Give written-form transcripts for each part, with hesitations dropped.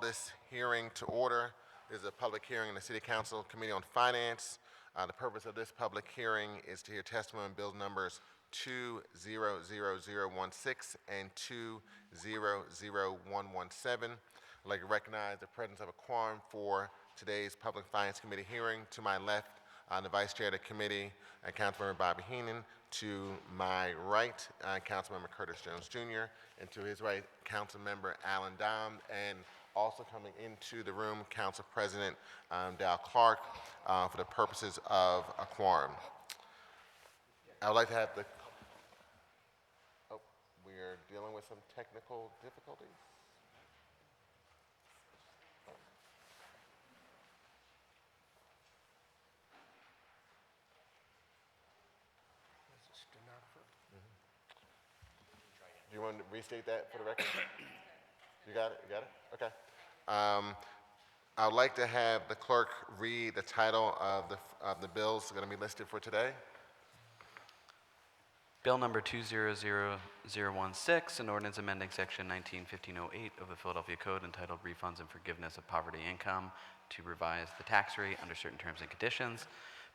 This hearing to order. This is a public hearing in the City Council Committee on Finance. The purpose of this public hearing is to hear testimony on bill numbers 200016 and 200117. I'd like to recognize the presence of a quorum for today's Public Finance Committee hearing. To my left, the Vice Chair of the Committee, Councilmember Bobby Heenan. To my right, Councilmember Curtis Jones Jr. And to his right, Councilmember Alan Dom. And also coming into the room, Council President Dal Clark, for the purposes of a quorum. I would like to have the... Oh, we are dealing with some technical difficulties. Do you want to restate that for the record? You got it? You got it? Okay. I would like to have the clerk read the title of the bills that are going to be listed for today. Bill number 200016, an ordinance amending section 19-1508 of the Philadelphia Code entitled Refunds and Forgiveness of Poverty Income to revise the tax rate under certain terms and conditions.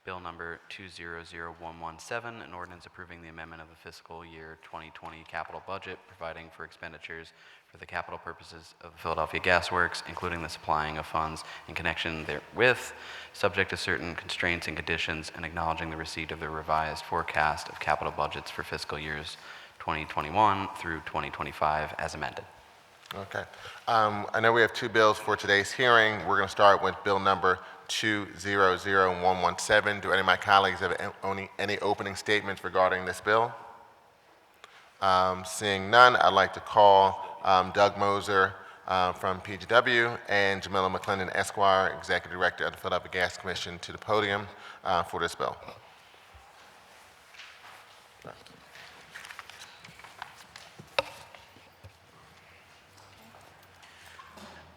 Bill number 200117, an ordinance approving the amendment of the fiscal year 2020 capital budget, providing for expenditures for the capital purposes of the Philadelphia Gas Works, including the supplying of funds in connection therewith, subject to certain constraints and conditions, and acknowledging the receipt of the revised forecast of capital budgets for fiscal years 2021 through 2025 as amended. Okay. I know we have two bills for today's hearing. We're going to start with bill number 200117. Do any of my colleagues have any opening statements regarding this bill? Seeing none, I'd like to call Doug Moser from PGW and Jamila McClendon, Esquire, Executive Director of the Philadelphia Gas Commission, to the podium for this bill.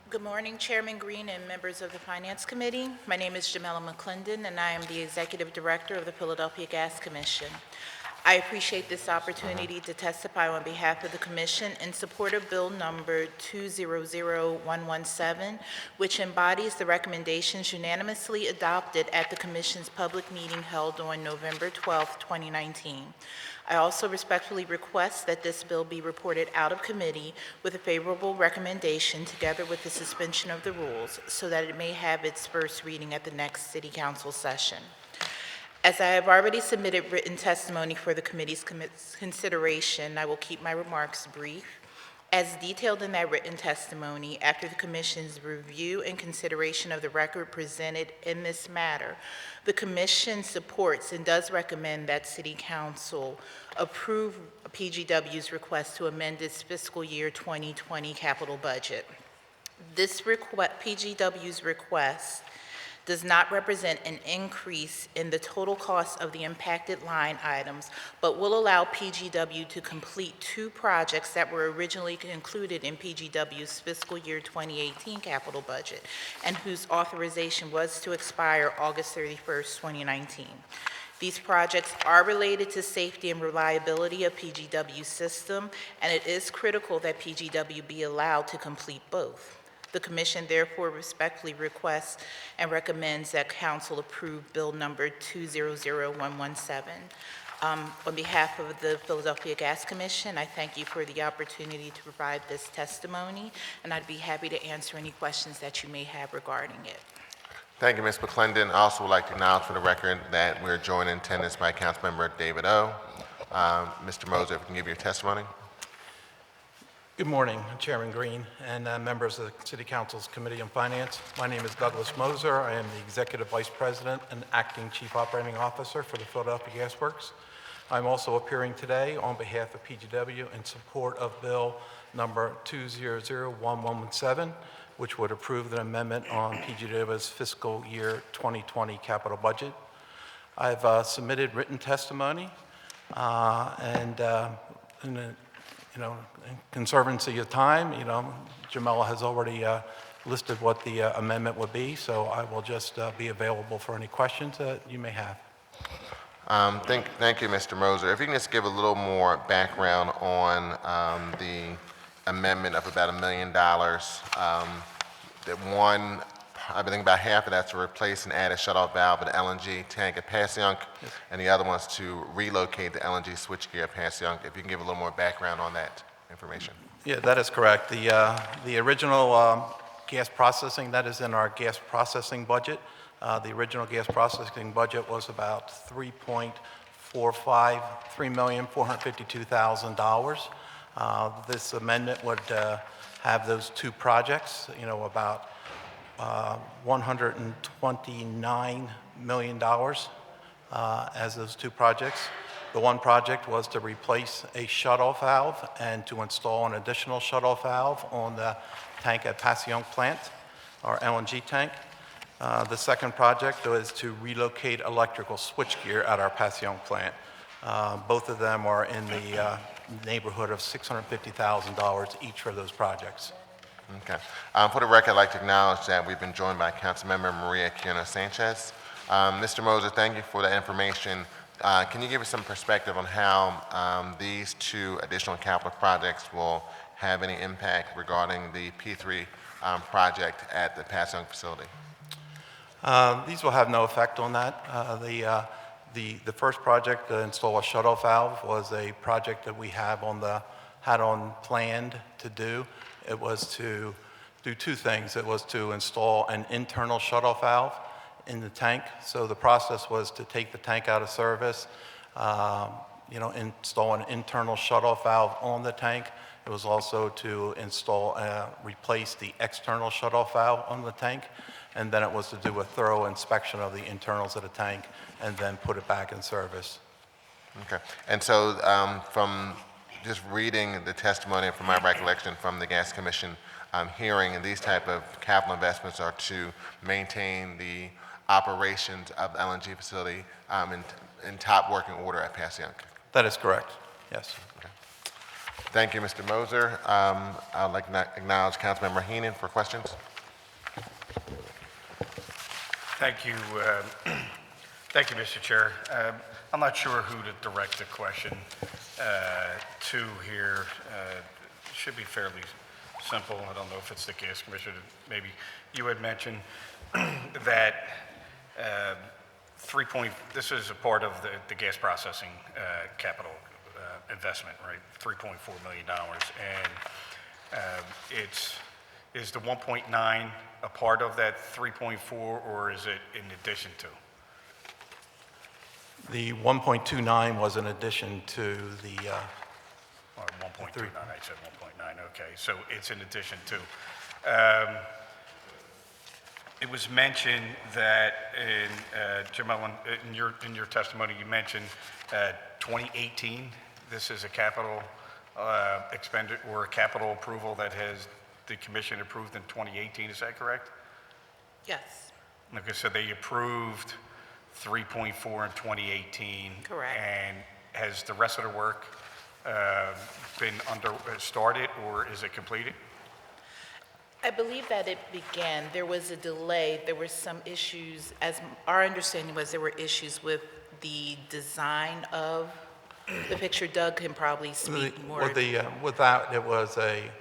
Good morning, Chairman Green and members of the Finance Committee. My name is Jamila McClendon, and I am the Executive Director of the Philadelphia Gas Commission. I appreciate this opportunity to testify on behalf of the Commission in support of Bill Number 200117, which embodies the recommendations unanimously adopted at the Commission's public meeting held on November 12, 2019. I also respectfully request that this bill be reported out of committee with a favorable recommendation together with the suspension of the rules so that it may have its first reading at the next City Council session. As I have already submitted written testimony for the committee's consideration, I will keep my remarks brief. As detailed in that written testimony, after the Commission's review and consideration of the record presented in this matter, the Commission supports and does recommend that City Council approve PGW's request to amend its fiscal year 2020 capital budget. This PGW's request does not represent an increase in the total cost of the impacted line items, but will allow PGW to complete two projects that were originally included in PGW's fiscal year 2018 capital budget and whose authorization was to expire August 31st, 2019. These projects are related to safety and reliability of PGW's system, and it is critical that PGW be allowed to complete both. The Commission therefore respectfully requests and recommends that Council approve Bill Number 200117. On behalf of the Philadelphia Gas Commission, I thank you for the opportunity to provide this testimony, and I'd be happy to answer any questions that you may have regarding it. Thank you, Ms. McClendon. I also would like to acknowledge for the record that we're joined in attendance by Councilmember David O. Mr. Moser, if you can give your testimony. Good morning, Chairman Green and members of the City Council's Committee on Finance. My name is Douglas Moser. I am the Executive Vice President and Acting Chief Operating Officer for the Philadelphia Gas Works. I'm also appearing today on behalf of PGW in support of Bill Number 200117, which would approve the amendment on PGW's fiscal year 2020 capital budget. I've submitted written testimony in conservancy of time, Jamela has already listed what the amendment would be, so I will just be available for any questions that you may have. Thank you, Mr. Moser. If you can just give a little more background on the amendment of about $1 million. That one, I think about half of that's to replace and add a shutoff valve at the LNG tank at Passyunk, yes, and the other one's to relocate the LNG switchgear at Passyunk. If you can give a little more background on that information. Yeah, that is correct. The original gas processing, that is in our gas processing budget. The original gas processing budget was about $3,452,000. This amendment would have those two projects, about $129 million as those two projects. The one project was to replace a shutoff valve and to install an additional shutoff valve on the tank at Passyunk plant, our LNG tank. The second project was to relocate electrical switchgear at our Passyunk plant. Both of them are in the neighborhood of $650,000 each for those projects. Okay. For the record, I'd like to acknowledge that we've been joined by Councilmember Maria Quiano Sanchez. Mr. Moser, thank you for the information. Can you give us some perspective on how these two additional capital projects will have any impact regarding the P3 project at the Passyunk facility? These will have no effect on that. The first project to install a shutoff valve was a project that we had planned to do. It was to do two things. It was to install an internal shutoff valve in the tank. So the process was to take the tank out of service, install an internal shutoff valve on the tank. It was also to replace the external shutoff valve on the tank. And then it was to do a thorough inspection of the internals of the tank and then put it back in service. Okay. And so from just reading the testimony, from my recollection from the Gas Commission hearing, and these type of capital investments are to maintain the operations of the LNG facility in top working order at Passyunk. That is correct, yes. Okay. Thank you, Mr. Moser. I'd like to acknowledge Councilmember Heenan for questions. Thank you, Thank you, Mr. Chair. I'm not sure who to direct the question to here. It should be fairly simple. I don't know if it's the gas commissioner. Maybe you had mentioned that this is a part of the gas processing capital investment, right? $3.4 million. And is the 1.9 a part of that 3.4, or is it in addition to? The 1.29 was in addition to the, Or 1.29, I said 1.9, okay, so it's in addition to. It was mentioned that Jim Ellen, in your testimony, you mentioned 2018, this is a capital expenditure or a capital approval that has the commission approved in 2018, is that correct? Yes, Okay, so they approved 3.4 in 2018. Correct. And has the rest of the work been started, or is it completed? I believe that it began. There was a delay. There were some issues, as our understanding was there were issues with the design of the picture. Doug can probably speak more. with that, it was a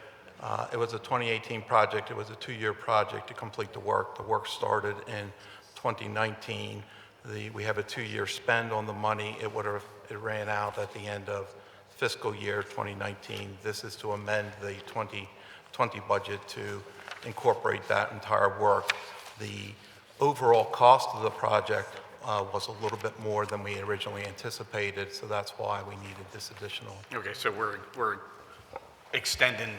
2018 project. It was a 2-year project to complete the work. The work started in 2019. We have a 2-year spend on the money. It ran out at the end of fiscal year 2019. This is to amend the 2020 budget to incorporate that entire work. The overall cost of the project was a little bit more than we originally anticipated, so that's why we needed this additional. Okay, so we're extending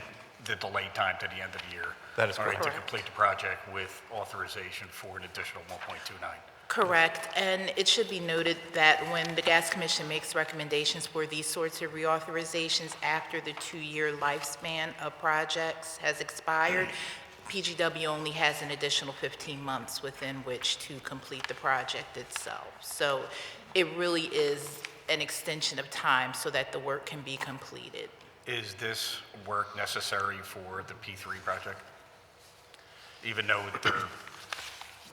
the delay time to the end of the year. That is all right, correct. to complete the project with authorization for an additional 1.29. Correct, and it should be noted that when the Gas Commission makes recommendations for these sorts of reauthorizations after the 2-year lifespan of projects has expired, PGW only has an additional 15 months within which to complete the project itself. So it really is an extension of time so that the work can be completed. Is this work necessary for the P3 project? Even though they're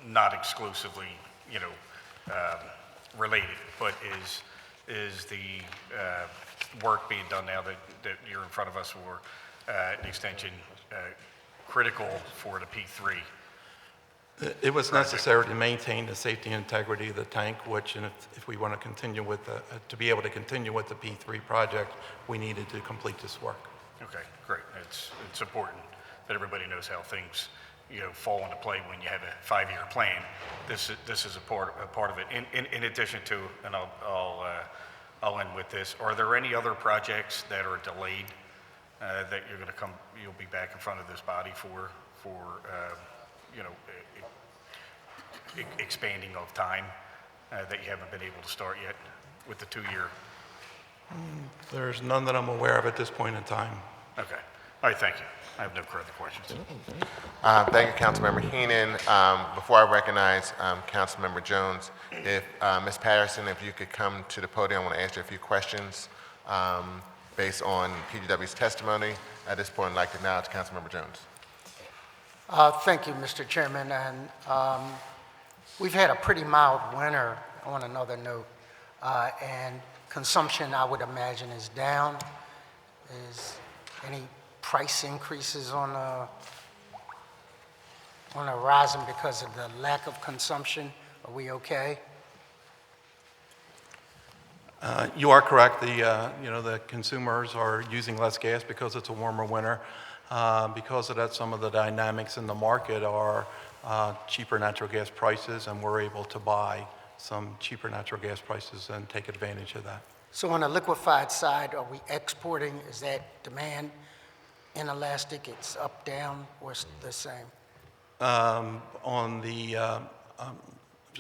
not exclusively, related, but is the work being done now that you're in front of us for an extension critical for the P3? It was necessary to maintain the safety and integrity of the tank, which, and if we want to continue with to be able to continue with the P3 project, we needed to complete this work. Okay, great. It's important that everybody knows how things fall into play when you have a 5-year plan. This is a part of it. In addition to, and I'll end with this. Are there any other projects that are delayed that you'll be back in front of this body for expanding of time that you haven't been able to start yet with the 2-year? There's none that I'm aware of at this point in time. Okay. All right, thank you. I have no further questions. Thank you, Councilmember Heenan. Before I recognize Councilmember Jones, if Ms. Patterson, if you could come to the podium, I want to ask you a few questions based on PGW's testimony. At this point, I'd like to acknowledge Councilmember Jones. Thank you, Mr. Chairman, and we've had a pretty mild winter on another note, and consumption, I would imagine, is down. Is any price increases on the horizon because of the lack of consumption? Are we okay? You are correct. The consumers are using less gas because it's a warmer winter. Because of that, some of the dynamics in the market are cheaper natural gas prices, and we're able to buy some cheaper natural gas prices and take advantage of that. So on the liquefied side, are we exporting? Is that demand inelastic? It's up, down, or it's the same? If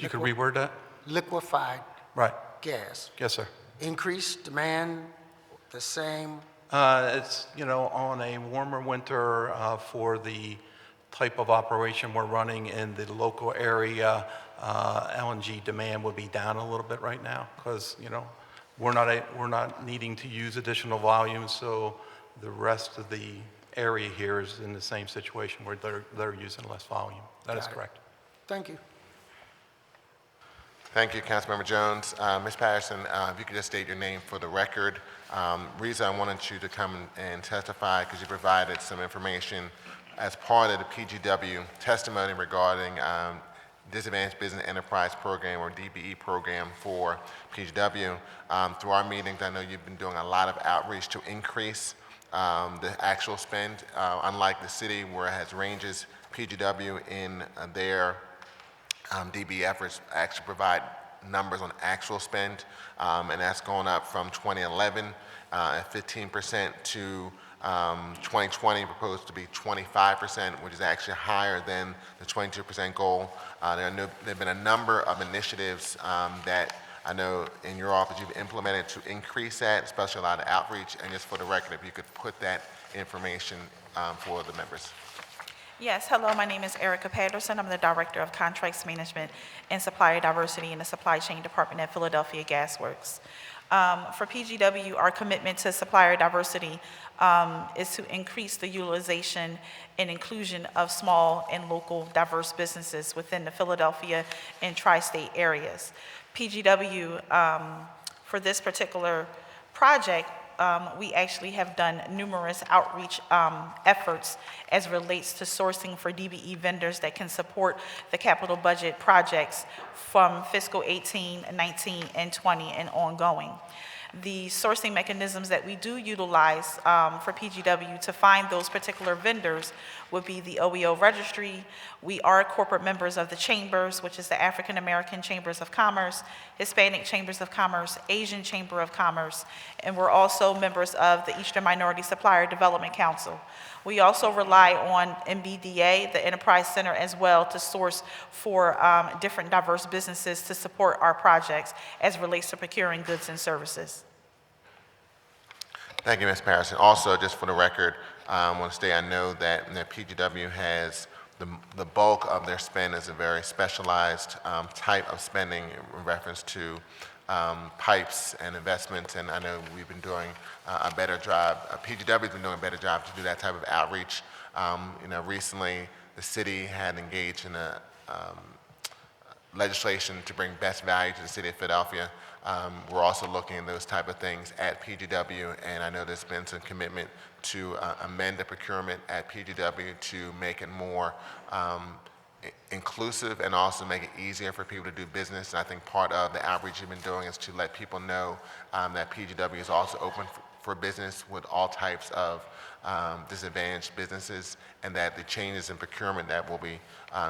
you could reword that? Liquefied Right. gas. Yes, sir. Increase, demand, the same? It's, on a warmer winter for the type of operation we're running in the local area, LNG demand would be down a little bit right now because, we're not needing to use additional volume, so the rest of the area here is in the same situation where they're using less volume. That is Got it. correct. Thank you. Thank you, Councilmember Jones. Ms. Patterson, if you could just state your name for the record. Reason I wanted you to come and testify because you provided some information as part of the PGW testimony regarding Disadvantaged Business Enterprise Program or DBE program for PGW. Through our meetings, I know you've been doing a lot of outreach to increase the actual spend. Unlike the city where it has ranges, PGW in their DB efforts actually provide numbers on actual spend, and that's going up from 2011 at 15% to 2020 proposed to be 25%, which is actually higher than the 22% goal. There have been a number of initiatives that I know in your office you've implemented to increase that, especially a lot of outreach. And just for the record, if you could put that information for the members. Yes, hello, my name is Erica Patterson. I'm the Director of Contracts Management and Supplier Diversity in the Supply Chain Department at Philadelphia Gas Works. For PGW, our commitment to supplier diversity is to increase the utilization and inclusion of small and local diverse businesses within the Philadelphia and tri-state areas. PGW, for this particular project, we actually have done numerous outreach efforts as relates to sourcing for DBE vendors that can support the capital budget projects from fiscal 18, 19, and 20 and ongoing. The sourcing mechanisms that we do utilize for PGW to find those particular vendors would be the OEO registry. We are corporate members of the chambers, which is the African American Chambers of Commerce, Hispanic Chambers of Commerce, Asian Chamber of Commerce, and we're also members of the Eastern Minority Supplier Development Council. We also rely on MBDA, the Enterprise Center, as well to source for different diverse businesses to support our projects as relates to procuring goods and services. Thank you, Ms. Patterson. Also, just for the record, I want to say I know that PGW has the bulk of their spend is a very specialized type of spending in reference to pipes and investments, and I know we've been doing a better job. PGW has been doing a better job to do that type of outreach. Recently the city had engaged in a legislation to bring best value to the city of Philadelphia. We're also looking at those type of things at PGW, and I know there's been some commitment to amend the procurement at PGW to make it more inclusive and also make it easier for people to do business. And I think part of the outreach you've been doing is to let people know that PGW is also open for business with all types of disadvantaged businesses, and that the changes in procurement that will be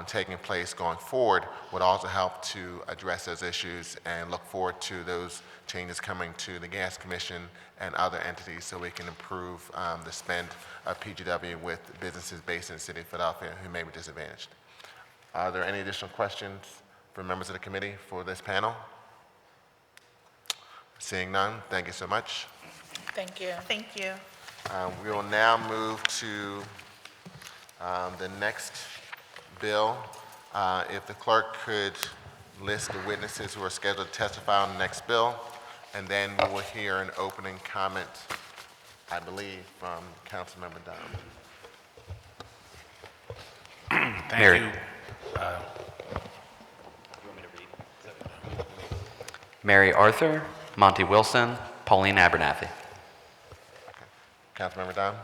taking place going forward would also help to address those issues, and look forward to those changes coming to the Gas Commission and other entities so we can improve the spend of PGW with businesses based in the city of Philadelphia who may be disadvantaged. Are there any additional questions from members of the committee for this panel? Seeing none, thank you so much. Thank you. Thank you. We will now move to the next bill. If the clerk could list the witnesses who are scheduled to testify on the next bill, and then we will hear an opening comment, I believe, from Councilmember Dom. Mary. Thank you. Mary Arthur, Monty Wilson, Pauline Abernathy. Councilmember Dom.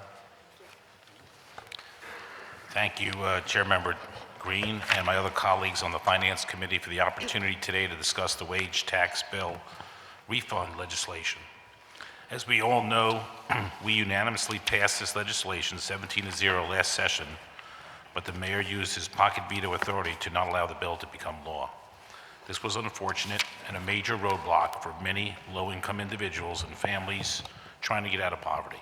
Thank you, Chairmember Green and my other colleagues on the Finance Committee for the opportunity today to discuss the wage tax bill refund legislation. As we all know, we unanimously passed this legislation 17-0 last session, but the mayor used his pocket veto authority to not allow the bill to become law. This was unfortunate and a major roadblock for many low-income individuals and families trying to get out of poverty.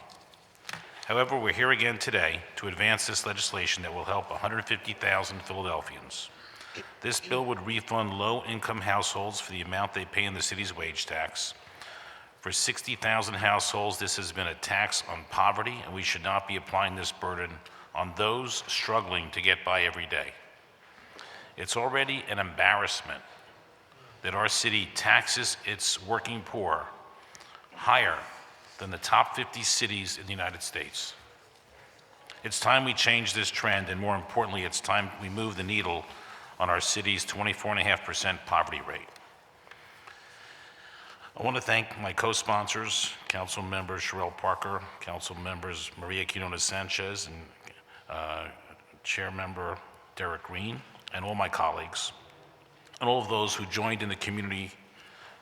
However, we're here again today to advance this legislation that will help 150,000 Philadelphians. This bill would refund low-income households for the amount they pay in the city's wage tax. For 60,000 households, this has been a tax on poverty, and we should not be applying this burden on those struggling to get by every day. It's already an embarrassment that our city taxes its working poor higher than the top 50 cities in the United States. It's time we change this trend, and more importantly, it's time we move the needle on our city's 24.5% poverty rate. I want to thank my co-sponsors, Council Members Sherelle Parker, Council Members Maria Quinones Sanchez, and Chair Member Derek Green, and all my colleagues, and all of those who joined in the community,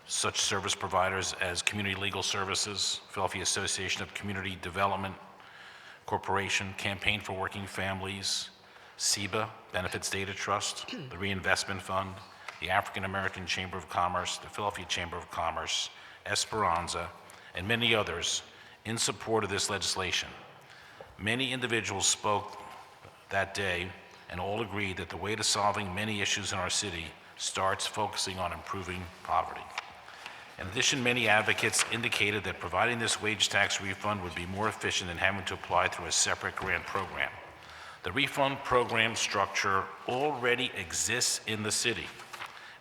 such service providers as Community Legal Services, Philadelphia Association of Community Development Corporation, Campaign for Working Families, SEBA, Benefits Data Trust, the Reinvestment Fund, the African American Chamber of Commerce, the Philadelphia Chamber of Commerce, Esperanza, and many others in support of this legislation. Many individuals spoke that day and all agreed that the way to solving many issues in our city starts focusing on improving poverty. In addition, many advocates indicated that providing this wage tax refund would be more efficient than having to apply through a separate grant program. The refund program structure already exists in the city,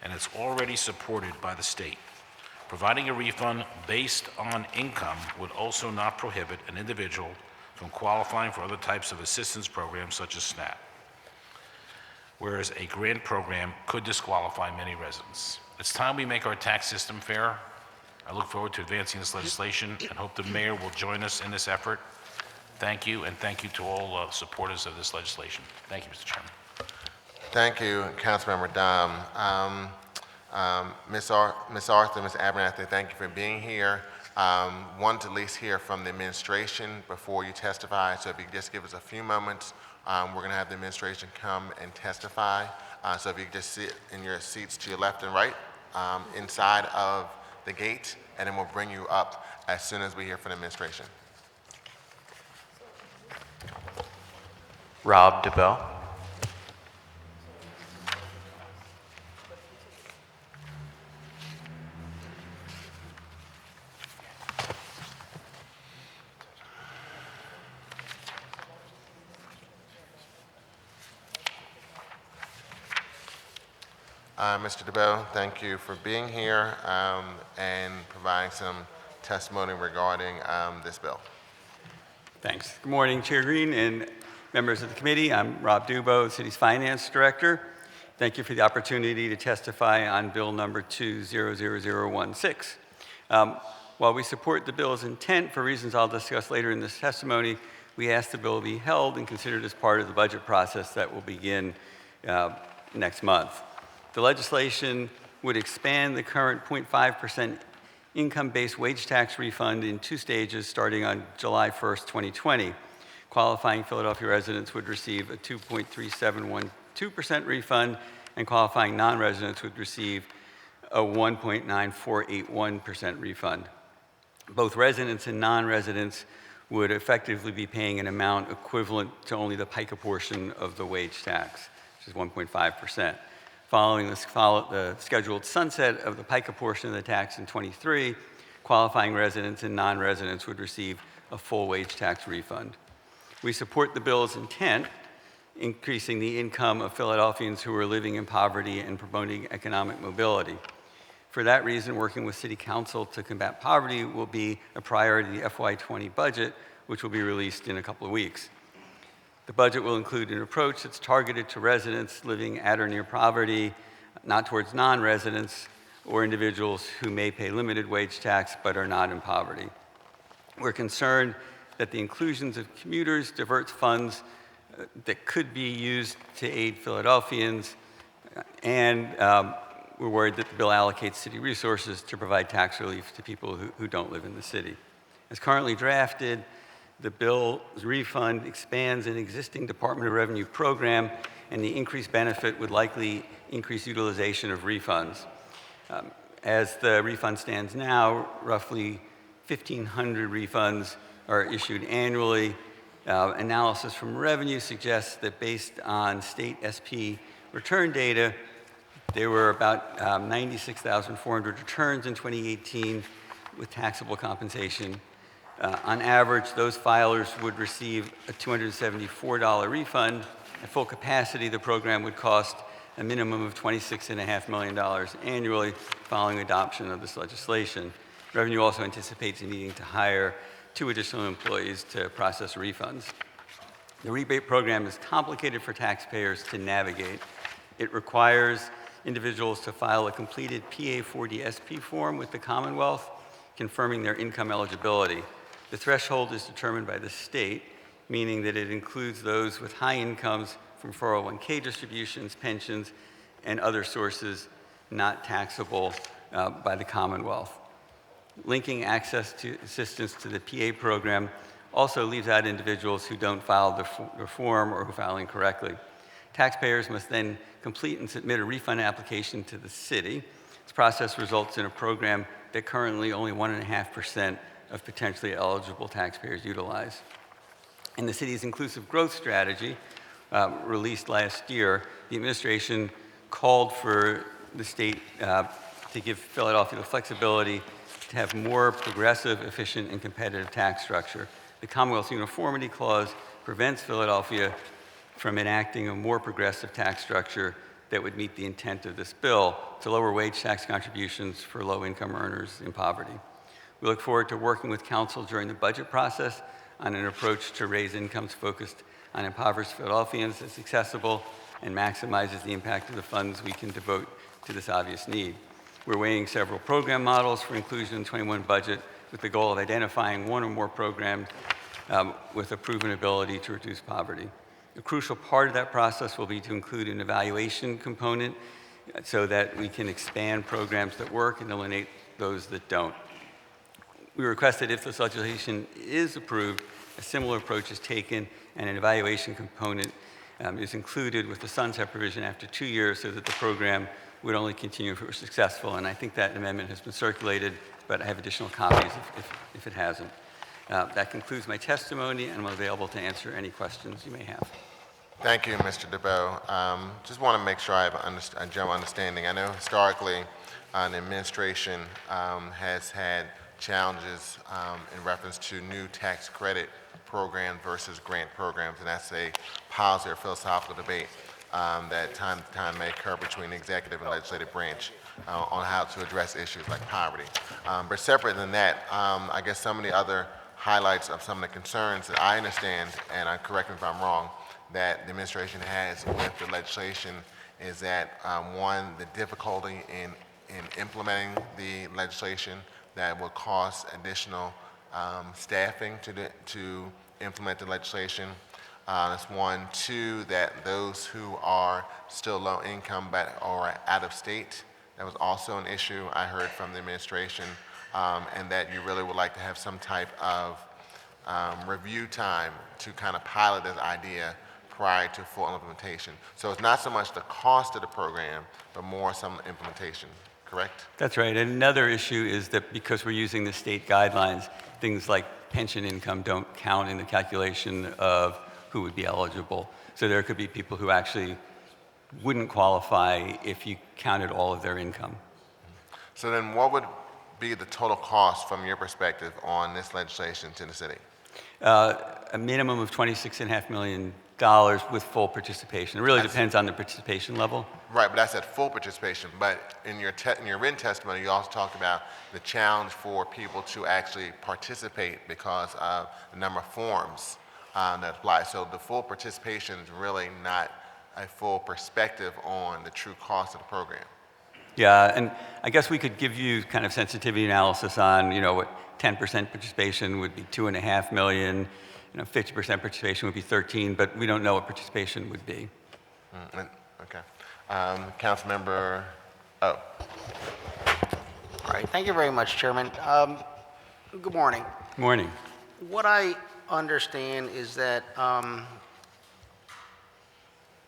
and it's already supported by the state. Providing a refund based on income would also not prohibit an individual from qualifying for other types of assistance programs such as SNAP, whereas a grant program could disqualify many residents. It's time we make our tax system fair. I look forward to advancing this legislation and hope the mayor will join us in this effort. Thank you, and thank you to all supporters of this legislation. Thank you, Mr. Chairman. Thank you, Councilmember Dom. Ms. Arthur, Ms. Abernathy, thank you for being here. Want to at least hear from the administration before you testify, so if you could just give us a few moments, we're going to have the administration come and testify. So if you could just sit in your seats to your left and right inside of the gate, and then we'll bring you up as soon as we hear from the administration. Rob DeBell. Mr. DeBell, thank you for being here and providing some testimony regarding this bill. Thanks. Good morning, Chair Green and members of the committee. I'm Rob Dubo, the city's finance director. Thank you for the opportunity to testify on bill number 200016. While we support the bill's intent for reasons I'll discuss later in this testimony, we ask the bill be held and considered as part of the budget process that will begin next month. The legislation would expand the current 0.5% income-based wage tax refund in 2 stages starting on July 1st, 2020. Qualifying Philadelphia residents would receive a 2.3712% refund, and qualifying non-residents would receive a 1.9481% refund. Both residents and non-residents would effectively be paying an amount equivalent to only the PICA portion of the wage tax, which is 1.5%. Following the scheduled sunset of the PICA portion of the tax in 23, qualifying residents and non-residents would receive a full wage tax refund. We support the bill's intent, increasing the income of Philadelphians who are living in poverty and promoting economic mobility. For that reason, working with City Council to combat poverty will be a priority in the FY20 budget, which will be released in a couple of weeks. The budget will include an approach that's targeted to residents living at or near poverty, not towards non-residents or individuals who may pay limited wage tax but are not in poverty. We're concerned that the inclusions of commuters diverts funds that could be used to aid Philadelphians, and we're worried that the bill allocates city resources to provide tax relief to people who don't live in the city. As currently drafted, the bill's refund expands an existing Department of Revenue program, and the increased benefit would likely increase utilization of refunds. As the refund stands now, roughly 1,500 refunds are issued annually. Analysis from revenue suggests that based on state SP return data, there were about 96,400 returns in 2018 with taxable compensation. On average, those filers would receive a $274 refund. At full capacity, the program would cost a minimum of $26.5 million annually following adoption of this legislation. Revenue also anticipates needing to hire 2 additional employees to process refunds. The rebate program is complicated for taxpayers to navigate. It requires individuals to file a completed PA-40SP form with the Commonwealth, confirming their income eligibility. The threshold is determined by the state, meaning that it includes those with high incomes from 401k distributions, pensions, and other sources not taxable by the Commonwealth. Linking access to assistance to the PA program also leaves out individuals who don't file the form or who file incorrectly. Taxpayers must then complete and submit a refund application to the city. This process results in a program that currently only 1.5% of potentially eligible taxpayers utilize. In the city's inclusive growth strategy, released last year, the administration called for the state to give Philadelphia the flexibility to have more progressive, efficient, and competitive tax structure. The Commonwealth's Uniformity Clause prevents Philadelphia from enacting a more progressive tax structure that would meet the intent of this bill to lower wage tax contributions for low-income earners in poverty. We look forward to working with Council during the budget process on an approach to raise incomes focused on impoverished Philadelphians that's accessible and maximizes the impact of the funds we can devote to this obvious need. We're weighing several program models for inclusion in the 21 budget with the goal of identifying one or more programs with a proven ability to reduce poverty. A crucial part of that process will be to include an evaluation component so that we can expand programs that work and eliminate those that don't. We request that if this legislation is approved, a similar approach is taken and an evaluation component is included with the sunset provision after 2 years so that the program would only continue if it were successful. And I think that amendment has been circulated, but I have additional copies if it hasn't. That concludes my testimony, and I'm available to answer any questions you may have. Thank you, Mr. DeBoe. Just want to make sure I have a general understanding. I know historically the administration has had challenges in reference to new tax credit programs versus grant programs, and that's a policy or philosophical debate that time to time may occur between the executive and legislative branch on how to address issues like poverty. But separate than that, I guess some of the other highlights of some of the concerns that I understand, and correct me if I'm wrong, that the administration has with the legislation is that, one, the difficulty in implementing the legislation that will cost additional staffing to implement the legislation. That's one. Two, that those who are still low income but are out of state, that was also an issue I heard from the administration, and that you really would like to have some type of review time to kind of pilot this idea prior to full implementation. So it's not so much the cost of the program, but more some implementation, correct? That's right. And another issue is that because we're using the state guidelines, things like pension income don't count in the calculation of who would be eligible. So there could be people who actually wouldn't qualify if you counted all of their income. So then what would be the total cost from your perspective on this legislation to the city? A minimum of $26.5 million with full participation. It really depends on the participation level. Right, but that's at full participation. But in your written testimony, you also talked about the challenge for people to actually participate because of the number of forms that apply. So the full participation is really not a full perspective on the true cost of the program. Yeah, and I guess we could give you kind of sensitivity analysis on, what 10% participation would be $2.5 million, 50% participation would be 13, but we don't know what participation would be. Okay. Councilmember, oh. All right, thank you very much, Chairman. Good morning. Morning. What I understand is that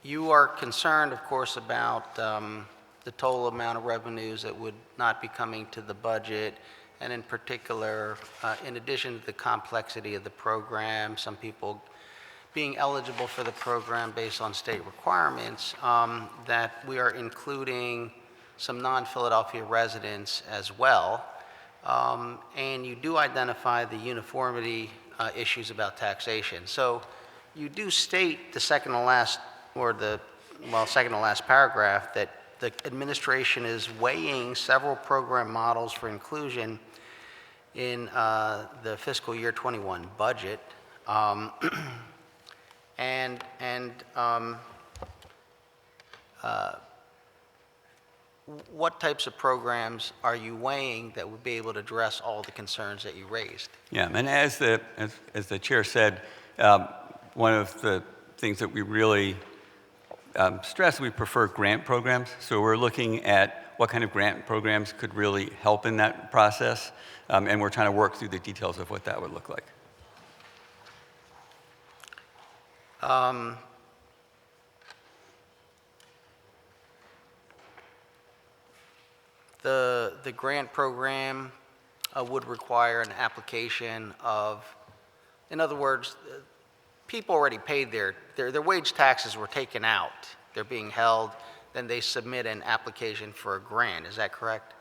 you are concerned, of course, about the total amount of revenues that would not be coming to the budget, and in particular, in addition to the complexity of the program, some people being eligible for the program based on state requirements, that we are including some non-Philadelphia residents as well. And you do identify the uniformity issues about taxation. So you do state the second to last paragraph that the administration is weighing several program models for inclusion in the fiscal year 21 budget. what types of programs are you weighing that would be able to address all the concerns that you raised? Yeah, and as the chair said, one of the things that we really stress, we prefer grant programs. So we're looking at what kind of grant programs could really help in that process, and we're trying to work through the details of what that would look like. The grant program would require an application of, in other words, people already paid their wage taxes were taken out. They're being held, then they submit an application for a grant. Is that correct?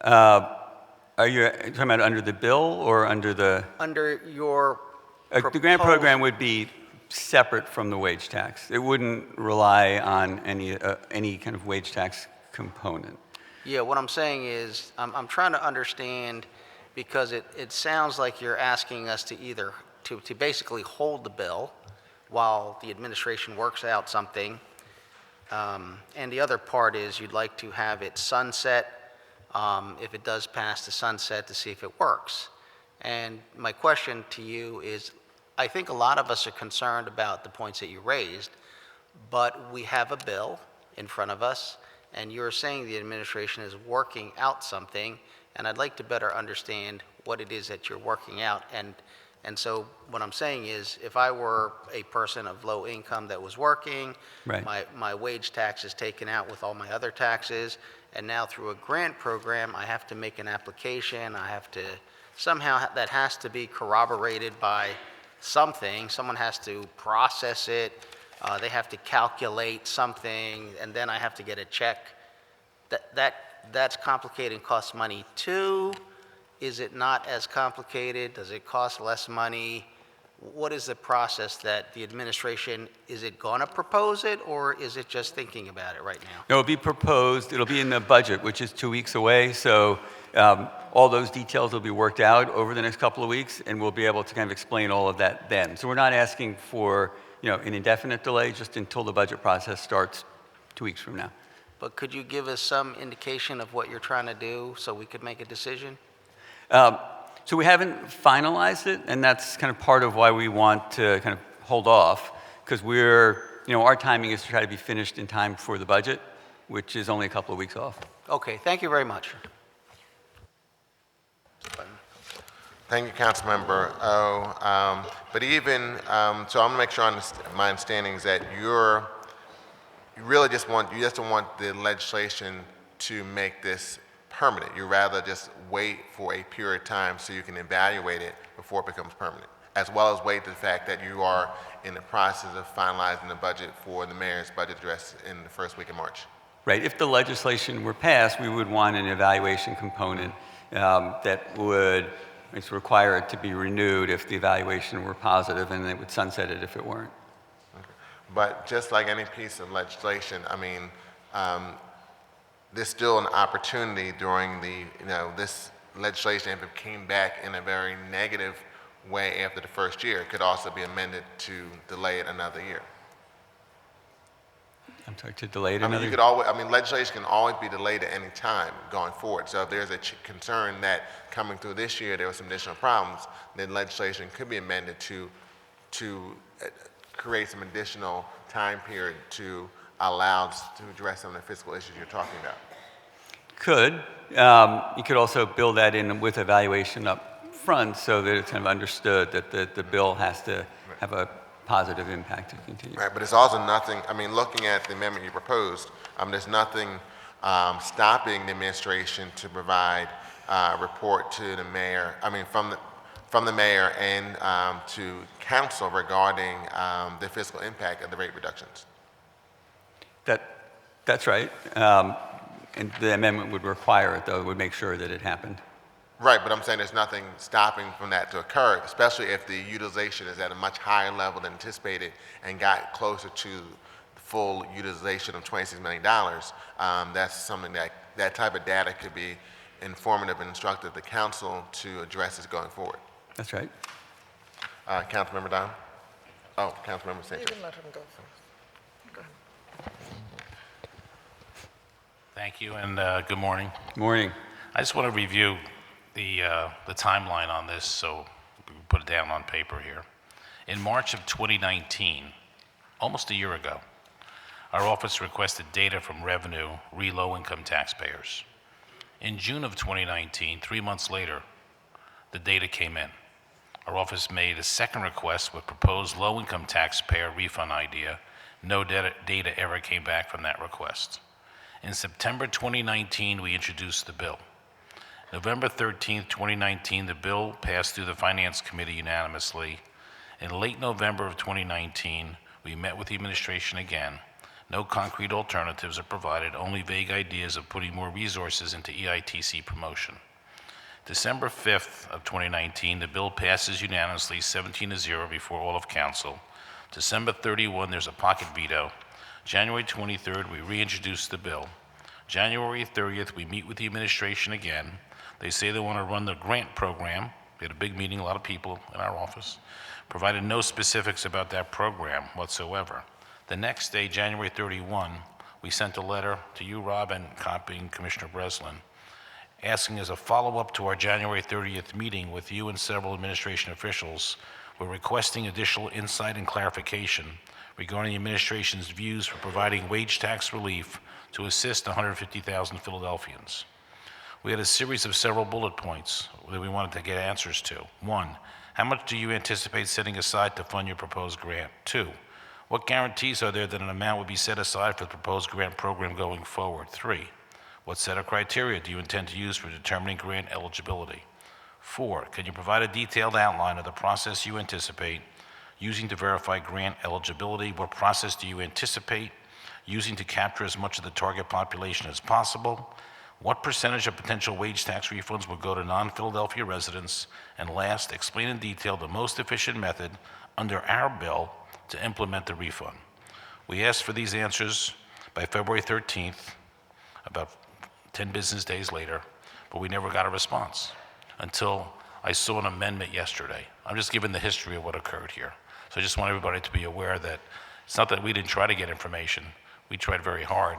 Are you talking about under the bill or under the? Under your The grant program would be separate from the wage tax. It wouldn't rely on any kind of wage tax component. Yeah, what I'm saying is, I'm trying to understand, because it sounds like you're asking us to either, to basically hold the bill while the administration works out something, and the other part is you'd like to have it sunset, if it does pass the sunset, to see if it works. And my question to you is, I think a lot of us are concerned about the points that you raised, but we have a bill in front of us, and you're saying the administration is working out something, and I'd like to better understand what it is that you're working out. And so what I'm saying is, if I were a person of low income that was working, Right. my wage tax is taken out with all my other taxes, and now through a grant program, I have to make an application, I have to, somehow that has to be corroborated by something, someone has to process it, they have to calculate something, and then I have to get a check. That's complicated and costs money too. Is it not as complicated? Does it cost less money? What is the process that the administration, is it going to propose it, or is it just thinking about it right now? It'll be proposed, it'll be in the budget, which is 2 weeks away, so all those details will be worked out over the next couple of weeks, and we'll be able to kind of explain all of that then. So we're not asking for, an indefinite delay, just until the budget process starts 2 weeks from now. But could you give us some indication of what you're trying to do so we could make a decision? So we haven't finalized it, and that's kind of part of why we want to kind of hold off, because our timing is to try to be finished in time for the budget, which is only a couple of weeks off. Okay, thank you very much. Thank you, Councilmember O. But even, so I'm gonna make sure my understanding is that you just don't want the legislation to make this permanent. You rather just wait for a period of time so you can evaluate it before it becomes permanent, as well as wait to the fact that you are in the process of finalizing the budget for the mayor's budget address in the first week of March. Right, if the legislation were passed, we would want an evaluation component that would require it to be renewed if the evaluation were positive, and it would sunset it if it weren't. Okay. But just like any piece of legislation, I mean, there's still an opportunity during this legislation, if it came back in a very negative way after the first year, it could also be amended to delay it another year. I'm sorry, to delay it I mean, another? you could always, legislation can always be delayed at any time going forward. So if there's a concern that coming through this year there were some additional problems, then legislation could be amended to create some additional time period to allow us to address some of the fiscal issues you're talking about. Could. You could also build that in with evaluation up front so that it's kind of understood that the bill has to have a positive impact to continue. Right, but it's also nothing, looking at the amendment you proposed, there's nothing stopping the administration to provide a report to the mayor, from the mayor and to council regarding the fiscal impact of the rate reductions. That's right. And the amendment would require it, though. It would make sure that it happened. Right, but I'm saying there's nothing stopping from that to occur, especially if the utilization is at a much higher level than anticipated and got closer to the full utilization of $26 million. That's something that type of data could be informative and instructive to council to address this going forward. That's right. Councilmember Don? Oh, Councilmember St. You can let him go first. Go ahead. Thank you, and good morning. Morning. I just want to review the timeline on this, so we can put it down on paper here. In March of 2019, almost a year ago, our office requested data from revenue low-income taxpayers. In June of 2019, 3 months later, the data came in. Our office made a second request with proposed low-income taxpayer refund idea. No data ever came back from that request. In September 2019, we introduced the bill. November 13th, 2019, the bill passed through the Finance Committee unanimously. In late November of 2019, we met with the administration again. No concrete alternatives are provided, only vague ideas of putting more resources into EITC promotion. December 5th of 2019, the bill passes unanimously 17-0 before all of council. December 31, there's a pocket veto. January 23rd, we reintroduce the bill. January 30th, we meet with the administration again. They say they want to run the grant program. We had a big meeting, a lot of people in our office. Provided no specifics about that program whatsoever. The next day, January 31, we sent a letter to you, Rob, and copying Commissioner Breslin, asking as a follow-up to our January 30th meeting with you and several administration officials, we're requesting additional insight and clarification regarding the administration's views for providing wage tax relief to assist 150,000 Philadelphians. We had a series of several bullet points that we wanted to get answers to. 1, how much do you anticipate setting aside to fund your proposed grant? 2, what guarantees are there that an amount would be set aside for the proposed grant program going forward? 3, what set of criteria do you intend to use for determining grant eligibility? 4, can you provide a detailed outline of the process you anticipate using to verify grant eligibility? What process do you anticipate using to capture as much of the target population as possible? What percentage of potential wage tax refunds will go to non-Philadelphia residents? And last, explain in detail the most efficient method under our bill to implement the refund. We asked for these answers by February 13th, about 10 business days later, but we never got a response until I saw an amendment yesterday. I'm just giving the history of what occurred here. So I just want everybody to be aware that it's not that we didn't try to get information. We tried very hard,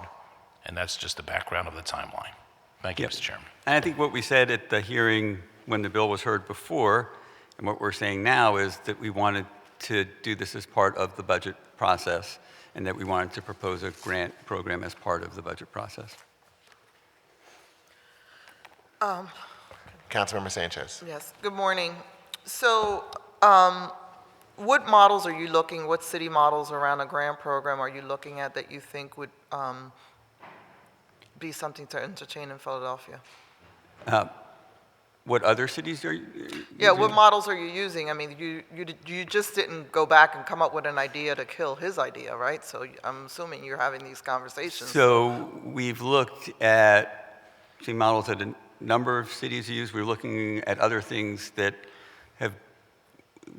and that's just the background of the timeline. Thank you, Mr. Chairman. And I think what we said at the hearing when the bill was heard before, and what we're saying now is that we wanted to do this as part of the budget process, and that we wanted to propose a grant program as part of the budget process. Councilmember Sanchez. Yes, good morning. So what models are you looking, what city models around a grant program are you looking at that you think would be something to entertain in Philadelphia? What other cities are you Yeah, using? what models are you using? I mean, you just didn't go back and come up with an idea to kill his idea, right? So I'm assuming you're having these conversations. So we've looked at seeing models that a number of cities use. We're looking at other things that have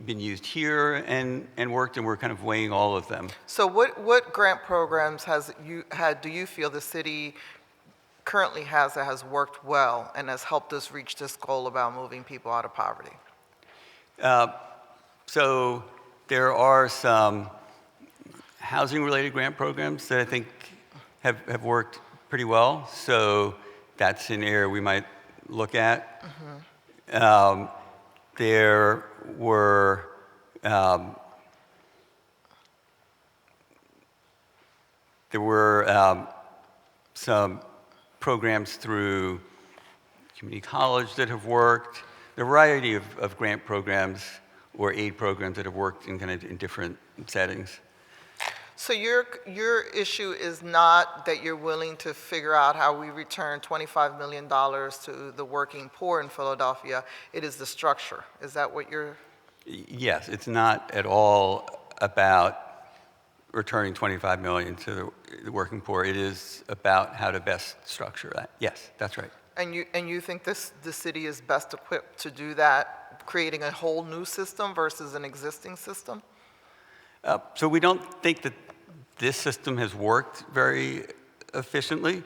been used here and worked, and we're kind of weighing all of them. So what grant programs do you feel the city currently has that has worked well and has helped us reach this goal about moving people out of poverty? So there are some housing-related grant programs that I think have worked pretty well. So that's an area we might look at. There were some programs through community college that have worked. There are a variety of grant programs or aid programs that have worked in kind of in different settings. So your issue is not that you're willing to figure out how we return $25 million to the working poor in Philadelphia. It is the structure. Is that what you're? Yes, it's not at all about returning $25 million to the working poor. It is about how to best structure that. Yes, that's right. And you think the city is best equipped to do that, creating a whole new system versus an existing system? So we don't think that this system has worked very efficiently.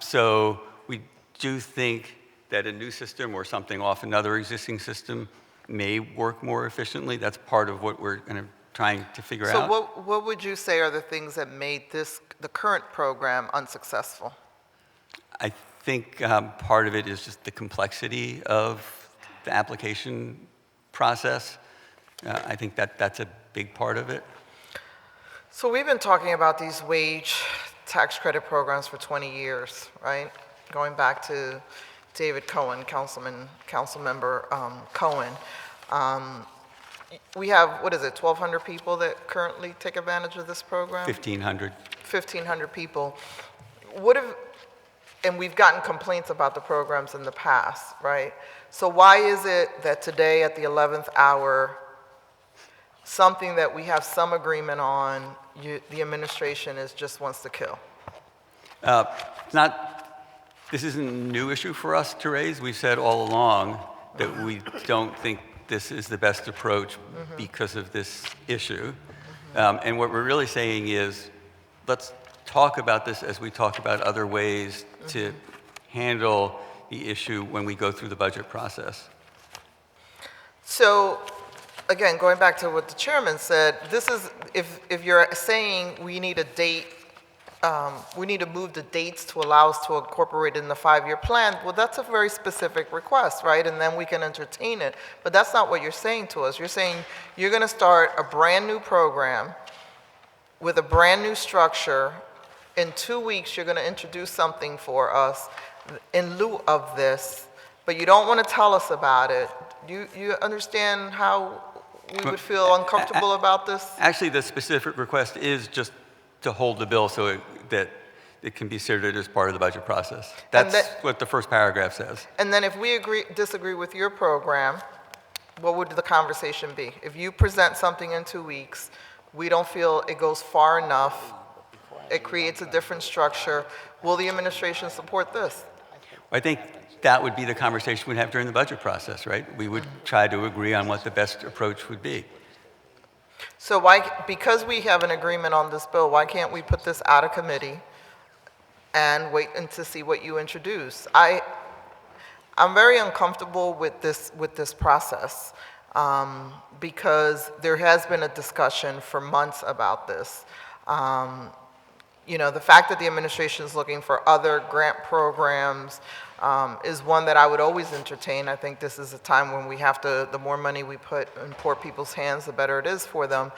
So we do think that a new system or something off another existing system may work more efficiently. That's part of what we're kind of trying to figure out. So what would you say are the things that made the current program unsuccessful? I think part of it is just the complexity of the application process. I think that's a big part of it. So we've been talking about these wage tax credit programs for 20 years, right? Going back to David Cohen, Councilmember Cohen. We have, 1,200 people that currently take advantage of this program? 1,500. 1,500 people. And we've gotten complaints about the programs in the past, right? So why is it that today at the 11th hour, something that we have some agreement on, the administration just wants to kill? This isn't a new issue for us to raise. We've said all along that we don't think this is the best approach because of this issue. And what we're really saying is, let's talk about this as we talk about other ways to handle the issue when we go through the budget process. So, again, going back to what the chairman said, this is, if you're saying we need a date, we need to move the dates to allow us to incorporate it in the 5-year plan, well, that's a very specific request, right? And then we can entertain it. But that's not what you're saying to us. You're saying you're going to start a brand-new program with a brand-new structure. In 2 weeks, you're going to introduce something for us in lieu of this, but you don't want to tell us about it. You understand how we would feel uncomfortable about this? Actually, the specific request is just to hold the bill so that it can be considered as part of the budget process. That's what the first paragraph says. And then if we disagree with your program, what would the conversation be? If you present something in 2 weeks, we don't feel it goes far enough, it creates a different structure, will the administration support this? I think that would be the conversation we'd have during the budget process, right? We would try to agree on what the best approach would be. So because we have an agreement on this bill, why can't we put this out of committee and wait to see what you introduce? I'm very uncomfortable with this process because there has been a discussion for months about this. The fact that the administration is looking for other grant programs is one that I would always entertain. I think this is a time when we have to, the more money we put in poor people's hands, the better it is for them.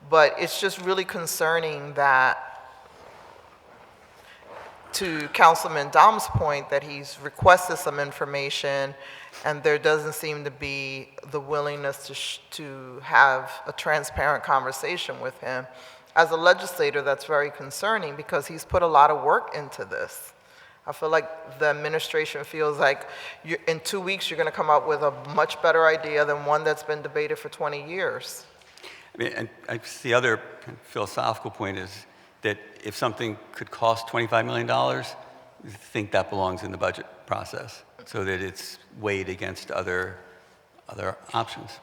But it's just really concerning that, to Councilman Dom's point, that he's requested some information and there doesn't seem to be the willingness to have a transparent conversation with him. As a legislator, that's very concerning because he's put a lot of work into this. I feel like the administration feels like in 2 weeks you're going to come up with a much better idea than one that's been debated for 20 years. I mean, and the other philosophical point is that if something could cost $25 million, I think that belongs in the budget process so that it's weighed against other options.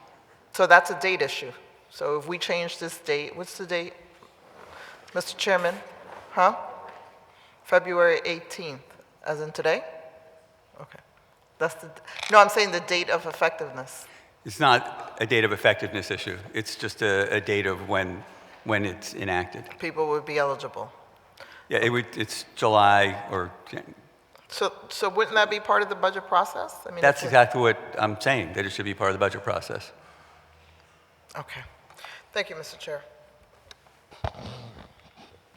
So that's a date issue. So if we change this date, what's the date? Mr. Chairman, February 18th, as in today? Okay. No, I'm saying the date of effectiveness. It's not a date of effectiveness issue. It's just a date of when it's enacted. People would be eligible. Yeah, it's July or January. So wouldn't that be part of the budget process? I mean, that's exactly what I'm saying, that it should be part of the budget process. Okay. Thank you, Mr. Chair.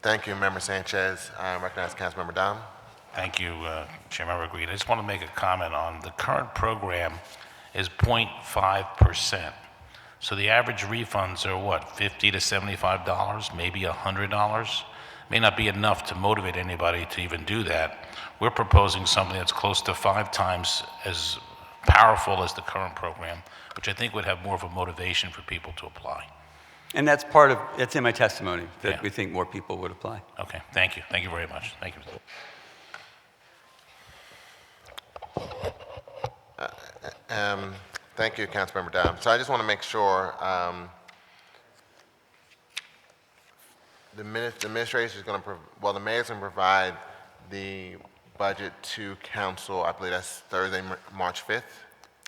Thank you, Member Sanchez. I recognize Councilmember Dom. Thank you, Chairmember Green. I just want to make a comment on the current program is 0.5%. So the average refunds are what, $50 to $75, maybe $100? May not be enough to motivate anybody to even do that. We're proposing something that's close to 5 times as powerful as the current program, which I think would have more of a motivation for people to apply. And that's in my testimony, that we think more people would apply. Okay, thank you. Thank you very much. Thank you. Thank you, Councilmember Dom. So I just want to make sure the administration is going to, the mayor's going to provide the budget to council, I believe that's Thursday, March 5th?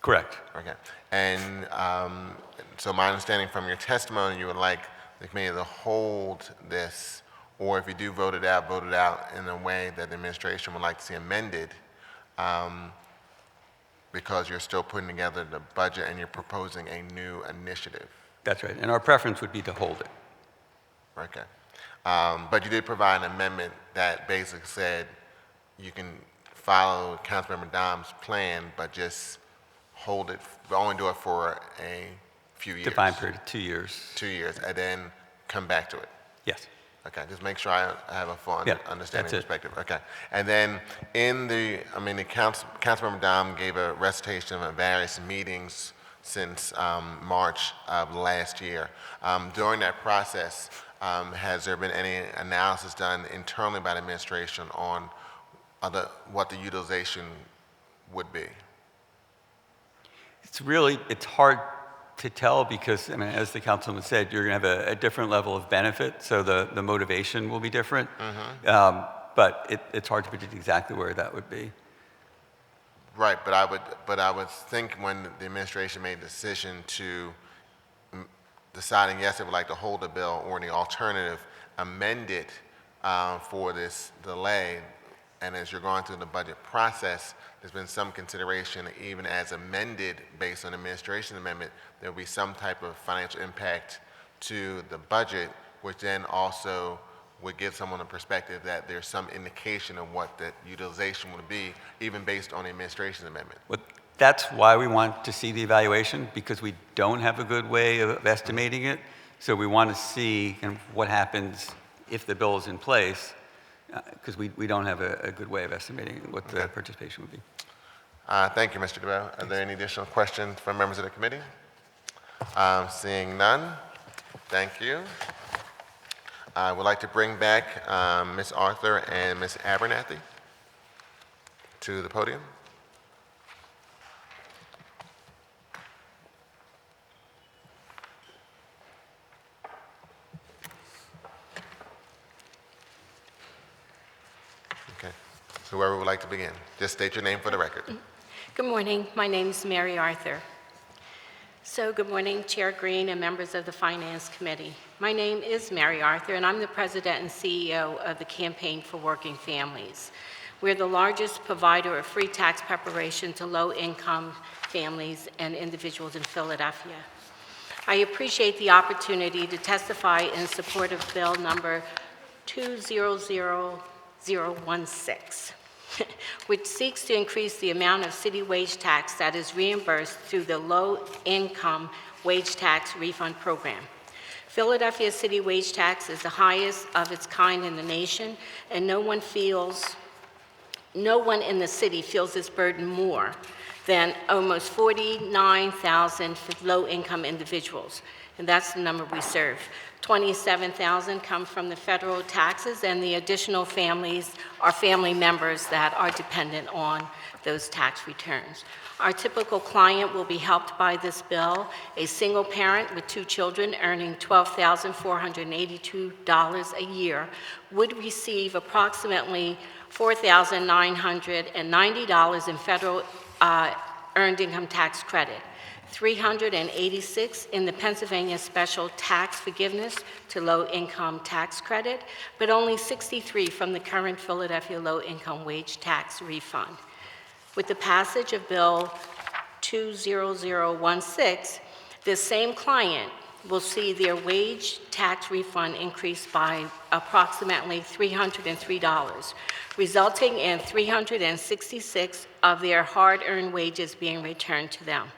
Correct. Okay. And so my understanding from your testimony, you would like the committee to hold this or if you do vote it out in a way that the administration would like to see amended, because you're still putting together the budget and you're proposing a new initiative. That's right, and our preference would be to hold it. Okay. But you did provide an amendment that basically said you can follow Councilmember Dom's plan, but just hold it, but only do it for a few years. Defined period of 2 years. 2 years, and then come back to it. Yes. Okay, just make sure I have a full Yeah, understanding that's it. perspective. Okay, and then the Councilmember Dom gave a recitation of various meetings since March of last year. During that process, has there been any analysis done internally by the administration on what the utilization would be? It's hard to tell because, I mean, as the councilman said, you're going to have a different level of benefit, so the motivation will be different. But it's hard to predict exactly where that would be. Right, but I would think when the administration made the decision to deciding yes, they would like to hold the bill, or in the alternative, amend it for this delay, and as you're going through the budget process, there's been some consideration, even as amended based on administration amendment, there will be some type of financial impact to the budget, which then also would give someone a perspective that there's some indication of what the utilization would be, even based on the administration amendment. Well, that's why we want to see the evaluation, because we don't have a good way of estimating it. So we want to see kind of what happens if the bill is in place, because we don't have a good way of estimating what the participation would be. Thank you, Mr. DeBell. Are there any additional questions from members of the committee? Seeing none, thank you. I would like to bring back Ms. Arthur and Ms. Abernathy to the podium. Okay, so whoever would like to begin, just state your name for the record. Good morning. My name is Mary Arthur. So good morning, Chair Green and members of the Finance Committee. My name is Mary Arthur, and I'm the President and CEO of the Campaign for Working Families. We're the largest provider of free tax preparation to low-income families and individuals in Philadelphia. I appreciate the opportunity to testify in support of Bill number 200016. Which seeks to increase the amount of city wage tax that is reimbursed through the low-income wage tax refund program. Philadelphia city wage tax is the highest of its kind in the nation, and no one in the city feels this burden more than almost 49,000 low-income individuals, and that's the number we serve. 27,000 come from the federal taxes, and the additional families are family members that are dependent on those tax returns. Our typical client will be helped by this bill. A single parent with 2 children earning $12,482 a year would receive approximately $4,990 in federal earned income tax credit. $386 in the Pennsylvania Special Tax Forgiveness to Low-Income Tax Credit, but only $63 from the current Philadelphia Low-Income Wage Tax Refund. With the passage of Bill 20016, this same client will see their wage tax refund increase by approximately $303, resulting in $366 of their hard-earned wages being returned to them.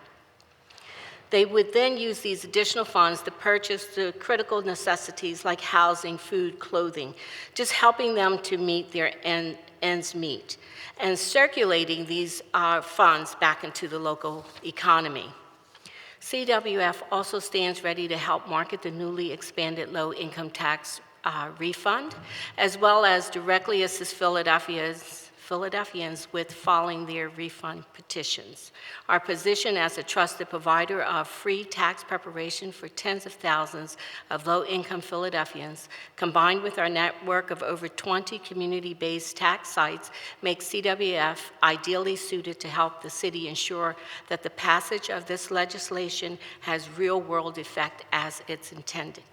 They would then use these additional funds to purchase the critical necessities like housing, food, clothing, just helping them to meet their ends meet, and circulating these funds back into the local economy. CWF also stands ready to help market the newly expanded low-income tax refund, as well as directly assist Philadelphians with filing their refund petitions. Our position as a trusted provider of free tax preparation for tens of thousands of low-income Philadelphians, combined with our network of over 20 community-based tax sites, makes CWF ideally suited to help the city ensure that the passage of this legislation has real-world effect as it's intended.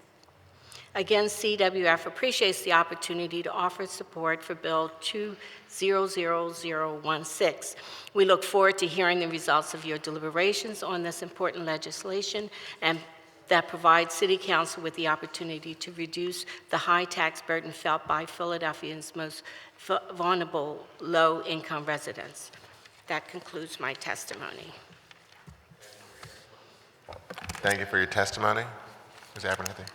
Again, CWF appreciates the opportunity to offer support for Bill 200016. We look forward to hearing the results of your deliberations on this important legislation and that provides City Council with the opportunity to reduce the high tax burden felt by Philadelphians' most vulnerable low-income residents. That concludes my testimony. Thank you for your testimony. Ms. Abernathy.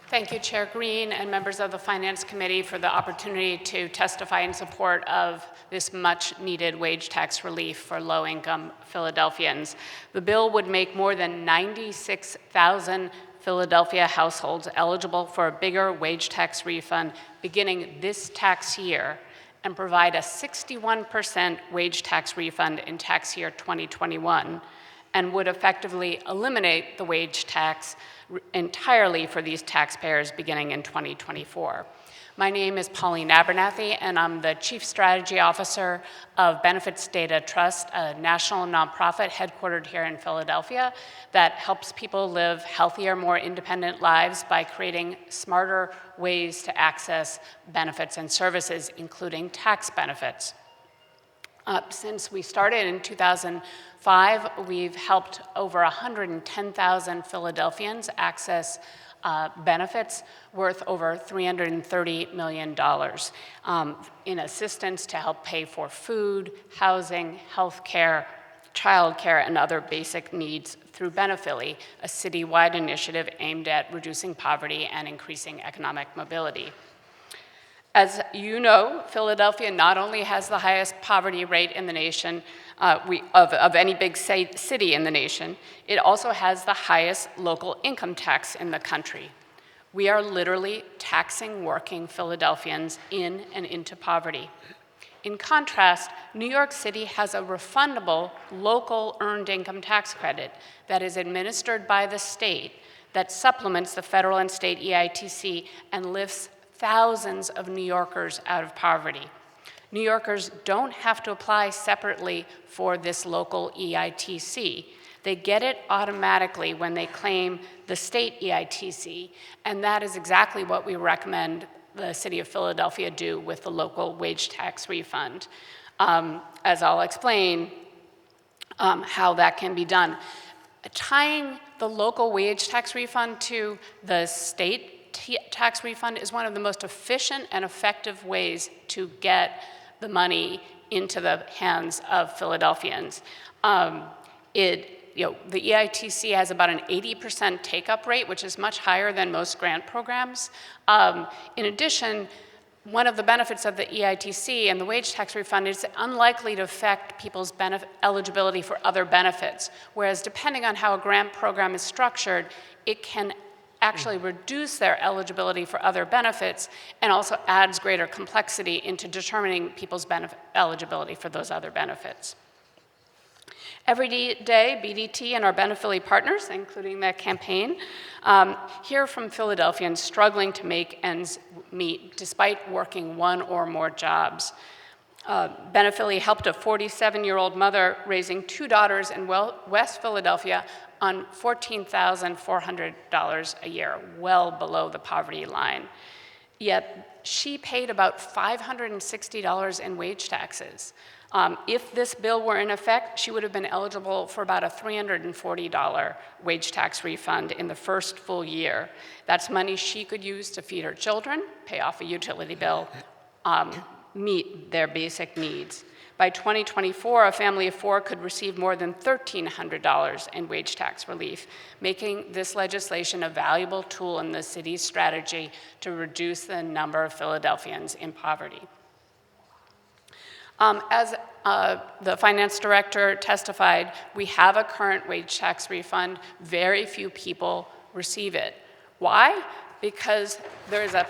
Thank you, Chair Green and members of the Finance Committee for the opportunity to testify in support of this much-needed wage tax relief for low-income Philadelphians. The bill would make more than 96,000 Philadelphia households eligible for a bigger wage tax refund beginning this tax year and provide a 61% wage tax refund in tax year 2021 and would effectively eliminate the wage tax entirely for these taxpayers beginning in 2024. My name is Pauline Abernathy, and I'm the Chief Strategy Officer of Benefits Data Trust, a national nonprofit headquartered here in Philadelphia that helps people live healthier, more independent lives by creating smarter ways to access benefits and services, including tax benefits. Since we started in 2005, we've helped over 110,000 Philadelphians access benefits worth over $330 million in assistance to help pay for food, housing, health care, child care, and other basic needs through Benefili, a citywide initiative aimed at reducing poverty and increasing economic mobility. As you know, Philadelphia not only has the highest poverty rate in the nation, of any big city in the nation, it also has the highest local income tax in the country. We are literally taxing working Philadelphians in and into poverty. In contrast, New York City has a refundable local earned income tax credit that is administered by the state that supplements the federal and state EITC and lifts thousands of New Yorkers out of poverty. New Yorkers don't have to apply separately for this local EITC. They get it automatically when they claim the state EITC, and that is exactly what we recommend the City of Philadelphia do with the local wage tax refund. As I'll explain how that can be done. Tying the local wage tax refund to the state tax refund is one of the most efficient and effective ways to get the money into the hands of Philadelphians. The EITC has about an 80% take-up rate, which is much higher than most grant programs. In addition, one of the benefits of the EITC and the wage tax refund is unlikely to affect people's eligibility for other benefits, whereas depending on how a grant program is structured, it can actually reduce their eligibility for other benefits and also adds greater complexity into determining people's eligibility for those other benefits. Every day, BDT and our Benefili partners, including the campaign, hear from Philadelphians struggling to make ends meet despite working one or more jobs. Benefili helped a 47-year-old mother raising two daughters in West Philadelphia on $14,400 a year, well below the poverty line. Yet she paid about $560 in wage taxes. If this bill were in effect, she would have been eligible for about a $340 wage tax refund in the first full year. That's money she could use to feed her children, pay off a utility bill, meet their basic needs. By 2024, a family of four could receive more than $1,300 in wage tax relief, making this legislation a valuable tool in the city's strategy to reduce the number of Philadelphians in poverty. As the finance director testified, we have a current wage tax refund. Very few people receive it. Why? Because there's a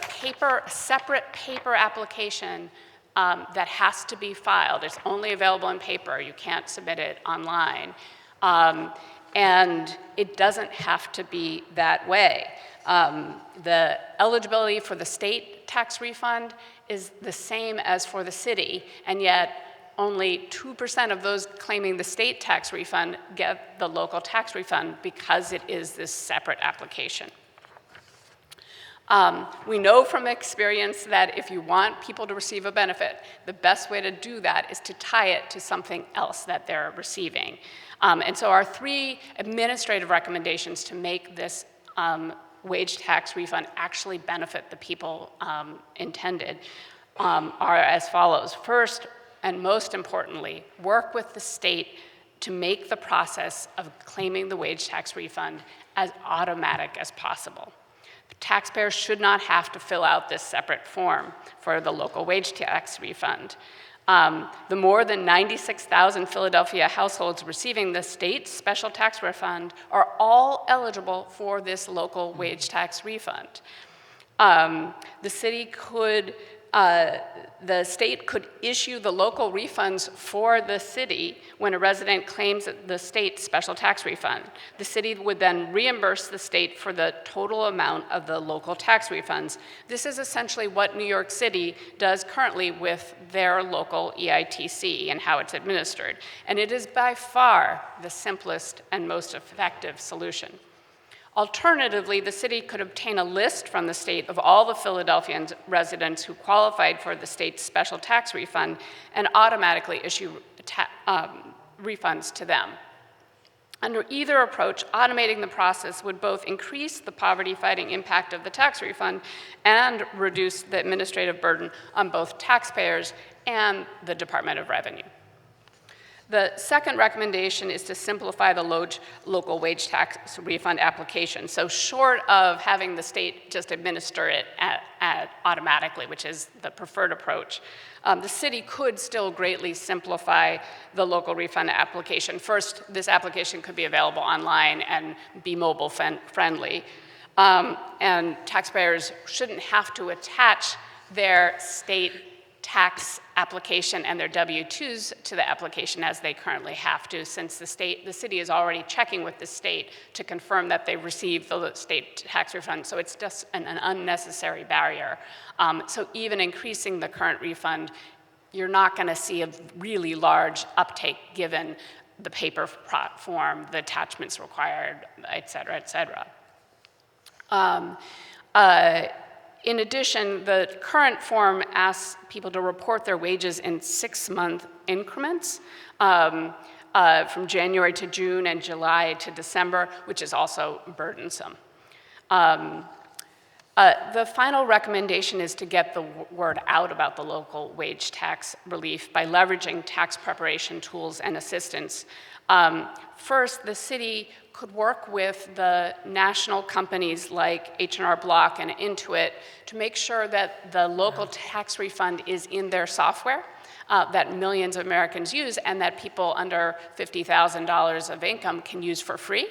separate paper application that has to be filed. It's only available in paper. You can't submit it online. And it doesn't have to be that way. The eligibility for the state tax refund is the same as for the city, and yet only 2% of those claiming the state tax refund get the local tax refund because it is this separate application. We know from experience that if you want people to receive a benefit, the best way to do that is to tie it to something else that they're receiving. And so our 3 administrative recommendations to make this wage tax refund actually benefit the people intended are as follows. First, and most importantly, work with the state to make the process of claiming the wage tax refund as automatic as possible. Taxpayers should not have to fill out this separate form for the local wage tax refund. The more than 96,000 Philadelphia households receiving the state's special tax refund are all eligible for this local wage tax refund. The state could issue the local refunds for the city when a resident claims the state's special tax refund. The city would then reimburse the state for the total amount of the local tax refunds. This is essentially what New York City does currently with their local EITC and how it's administered. And it is by far the simplest and most effective solution. Alternatively, the city could obtain a list from the state of all the Philadelphia residents who qualified for the state's special tax refund and automatically issue refunds to them. Under either approach, automating the process would both increase the poverty-fighting impact of the tax refund and reduce the administrative burden on both taxpayers and the Department of Revenue. The second recommendation is to simplify the local wage tax refund application. So short of having the state just administer it automatically, which is the preferred approach, the city could still greatly simplify the local refund application. First, this application could be available online and be mobile friendly. And taxpayers shouldn't have to attach their state tax application and their W-2s to the application as they currently have to, since the city is already checking with the state to confirm that they received the state tax refund. So it's just an unnecessary barrier. So even increasing the current refund, you're not going to see a really large uptake given the paper form, the attachments required, et cetera, et cetera. In addition, the current form asks people to report their wages in 6-month increments from January to June and July to December, which is also burdensome. The final recommendation is to get the word out about the local wage tax relief by leveraging tax preparation tools and assistance. First, the city could work with the national companies like H&R Block and Intuit to make sure that the local tax refund is in their software that millions of Americans use and that people under $50,000 of income can use for free.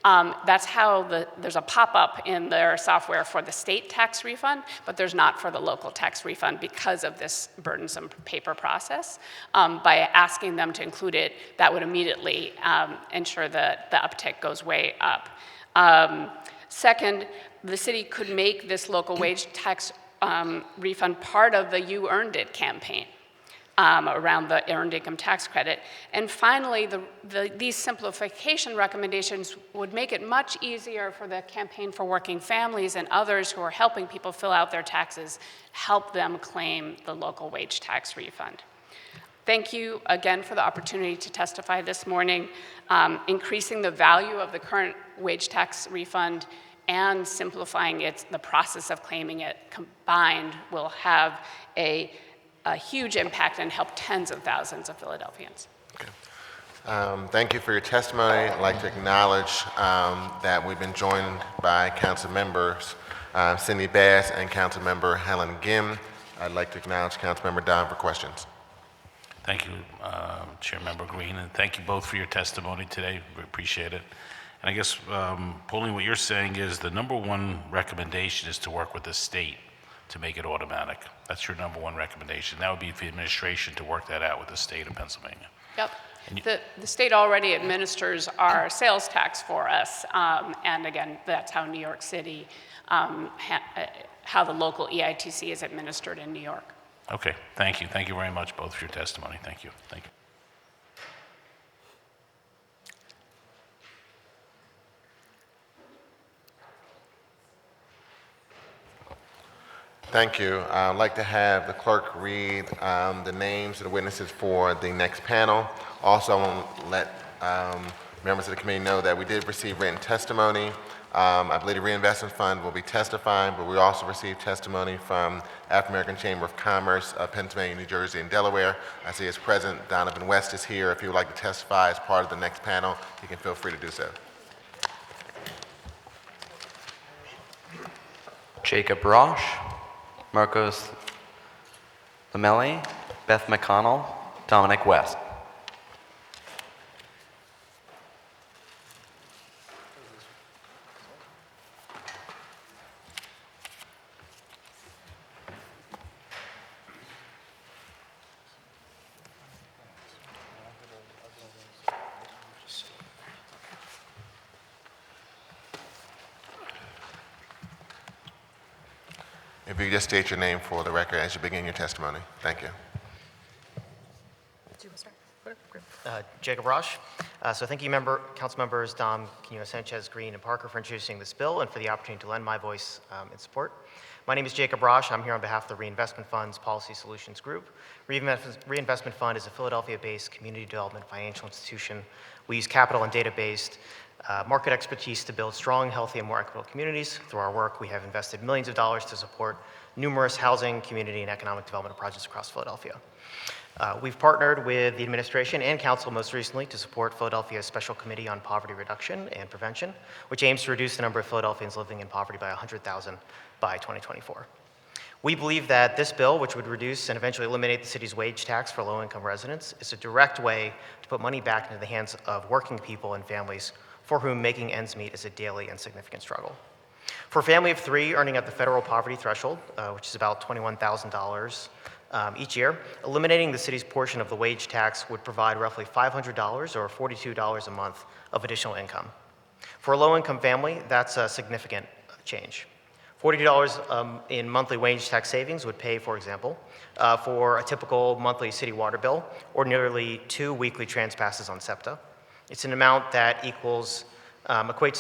That's how there's a pop-up in their software for the state tax refund, but there's not for the local tax refund because of this burdensome paper process. By asking them to include it, that would immediately ensure that the uptick goes way up. Second, the city could make this local wage tax refund part of the You Earned It campaign. Around the earned income tax credit. And finally, these simplification recommendations would make it much easier for the Campaign for Working Families and others who are helping people fill out their taxes, help them claim the local wage tax refund. Thank you again for the opportunity to testify this morning. Increasing the value of the current wage tax refund and simplifying the process of claiming it combined will have a huge impact and help tens of thousands of Philadelphians. Okay. Thank you for your testimony. I'd like to acknowledge that we've been joined by council members Cindy Bass and council member Helen Gim. I'd like to acknowledge council member Don for questions. Thank you, Chair Member Green, and thank you both for your testimony today. We appreciate it. And I guess, Pauline, what you're saying is the number one recommendation is to work with the state to make it automatic. That's your number one recommendation. That would be for the administration to work that out with the state of Pennsylvania. Yep. The state already administers our sales tax for us. And again, that's how New York City, how the local EITC is administered in New York. Okay, thank you. Thank you very much both for your testimony. Thank you. Thank you. Thank you. I'd like to have the clerk read the names of the witnesses for the next panel. Also, I want to let members of the committee know that we did receive written testimony. I believe the Reinvestment Fund will be testifying, but we also received testimony from African American Chamber of Commerce of Pennsylvania, New Jersey, and Delaware. I see as President Donovan West is here. If you would like to testify as part of the next panel, you can feel free to do so. Jacob Roche, Marcos Lamelli, Beth McConnell, Dominic West. If you could just state your name for the record as you begin your testimony. Thank you. Jacob Roche. So thank you, council members Dom, Quino Sanchez, Green, and Parker for introducing this bill and for the opportunity to lend my voice in support. My name is Jacob Roche. I'm here on behalf of the Reinvestment Fund's Policy Solutions Group. Reinvestment Fund is a Philadelphia-based community development financial institution. We use capital and data-based market expertise to build strong, healthy, and more equitable communities. Through our work, we have invested millions of dollars to support numerous housing, community, and economic development projects across Philadelphia. We've partnered with the administration and council most recently to support Philadelphia's Special Committee on Poverty Reduction and Prevention, which aims to reduce the number of Philadelphians living in poverty by 100,000 by 2024. We believe that this bill, which would reduce and eventually eliminate the city's wage tax for low-income residents, is a direct way to put money back into the hands of working people and families for whom making ends meet is a daily and significant struggle. For a family of three earning at the federal poverty threshold, which is about $21,000 each year, eliminating the city's portion of the wage tax would provide roughly $500 or $42 a month of additional income. For a low-income family, that's a significant change. $40 in monthly wage tax savings would pay, for example, for a typical monthly city water bill or nearly 2 weekly trans passes on SEPTA. It's an amount that equates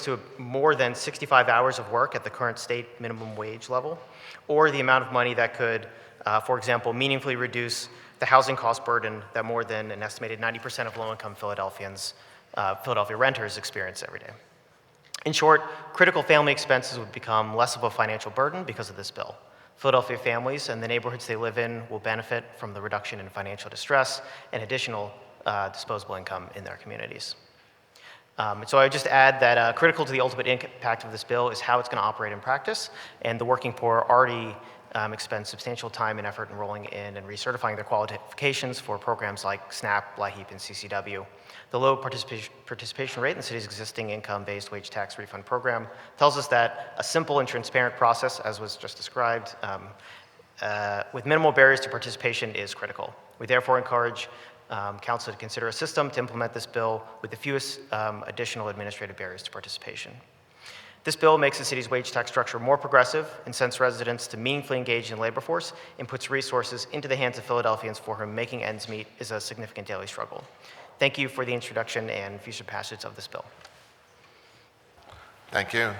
to more than 65 hours of work at the current state minimum wage level, or the amount of money that could, for example, meaningfully reduce the housing cost burden that more than an estimated 90% of low-income Philadelphia renters experience every day. In short, critical family expenses would become less of a financial burden because of this bill. Philadelphia families and the neighborhoods they live in will benefit from the reduction in financial distress and additional disposable income in their communities. So I would just add that critical to the ultimate impact of this bill is how it's going to operate in practice, and the working poor already expend substantial time and effort enrolling in and recertifying their qualifications for programs like SNAP, LIHEAP, and CCW. The low participation rate in the city's existing income-based wage tax refund program tells us that a simple and transparent process, as was just described, with minimal barriers to participation is critical. We therefore encourage Council to consider a system to implement this bill with the fewest additional administrative barriers to participation. This bill makes the city's wage tax structure more progressive, incents residents to meaningfully engage in the labor force, and puts resources into the hands of Philadelphians for whom making ends meet is a significant daily struggle. Thank you for the introduction and future passage of this bill. Thank you.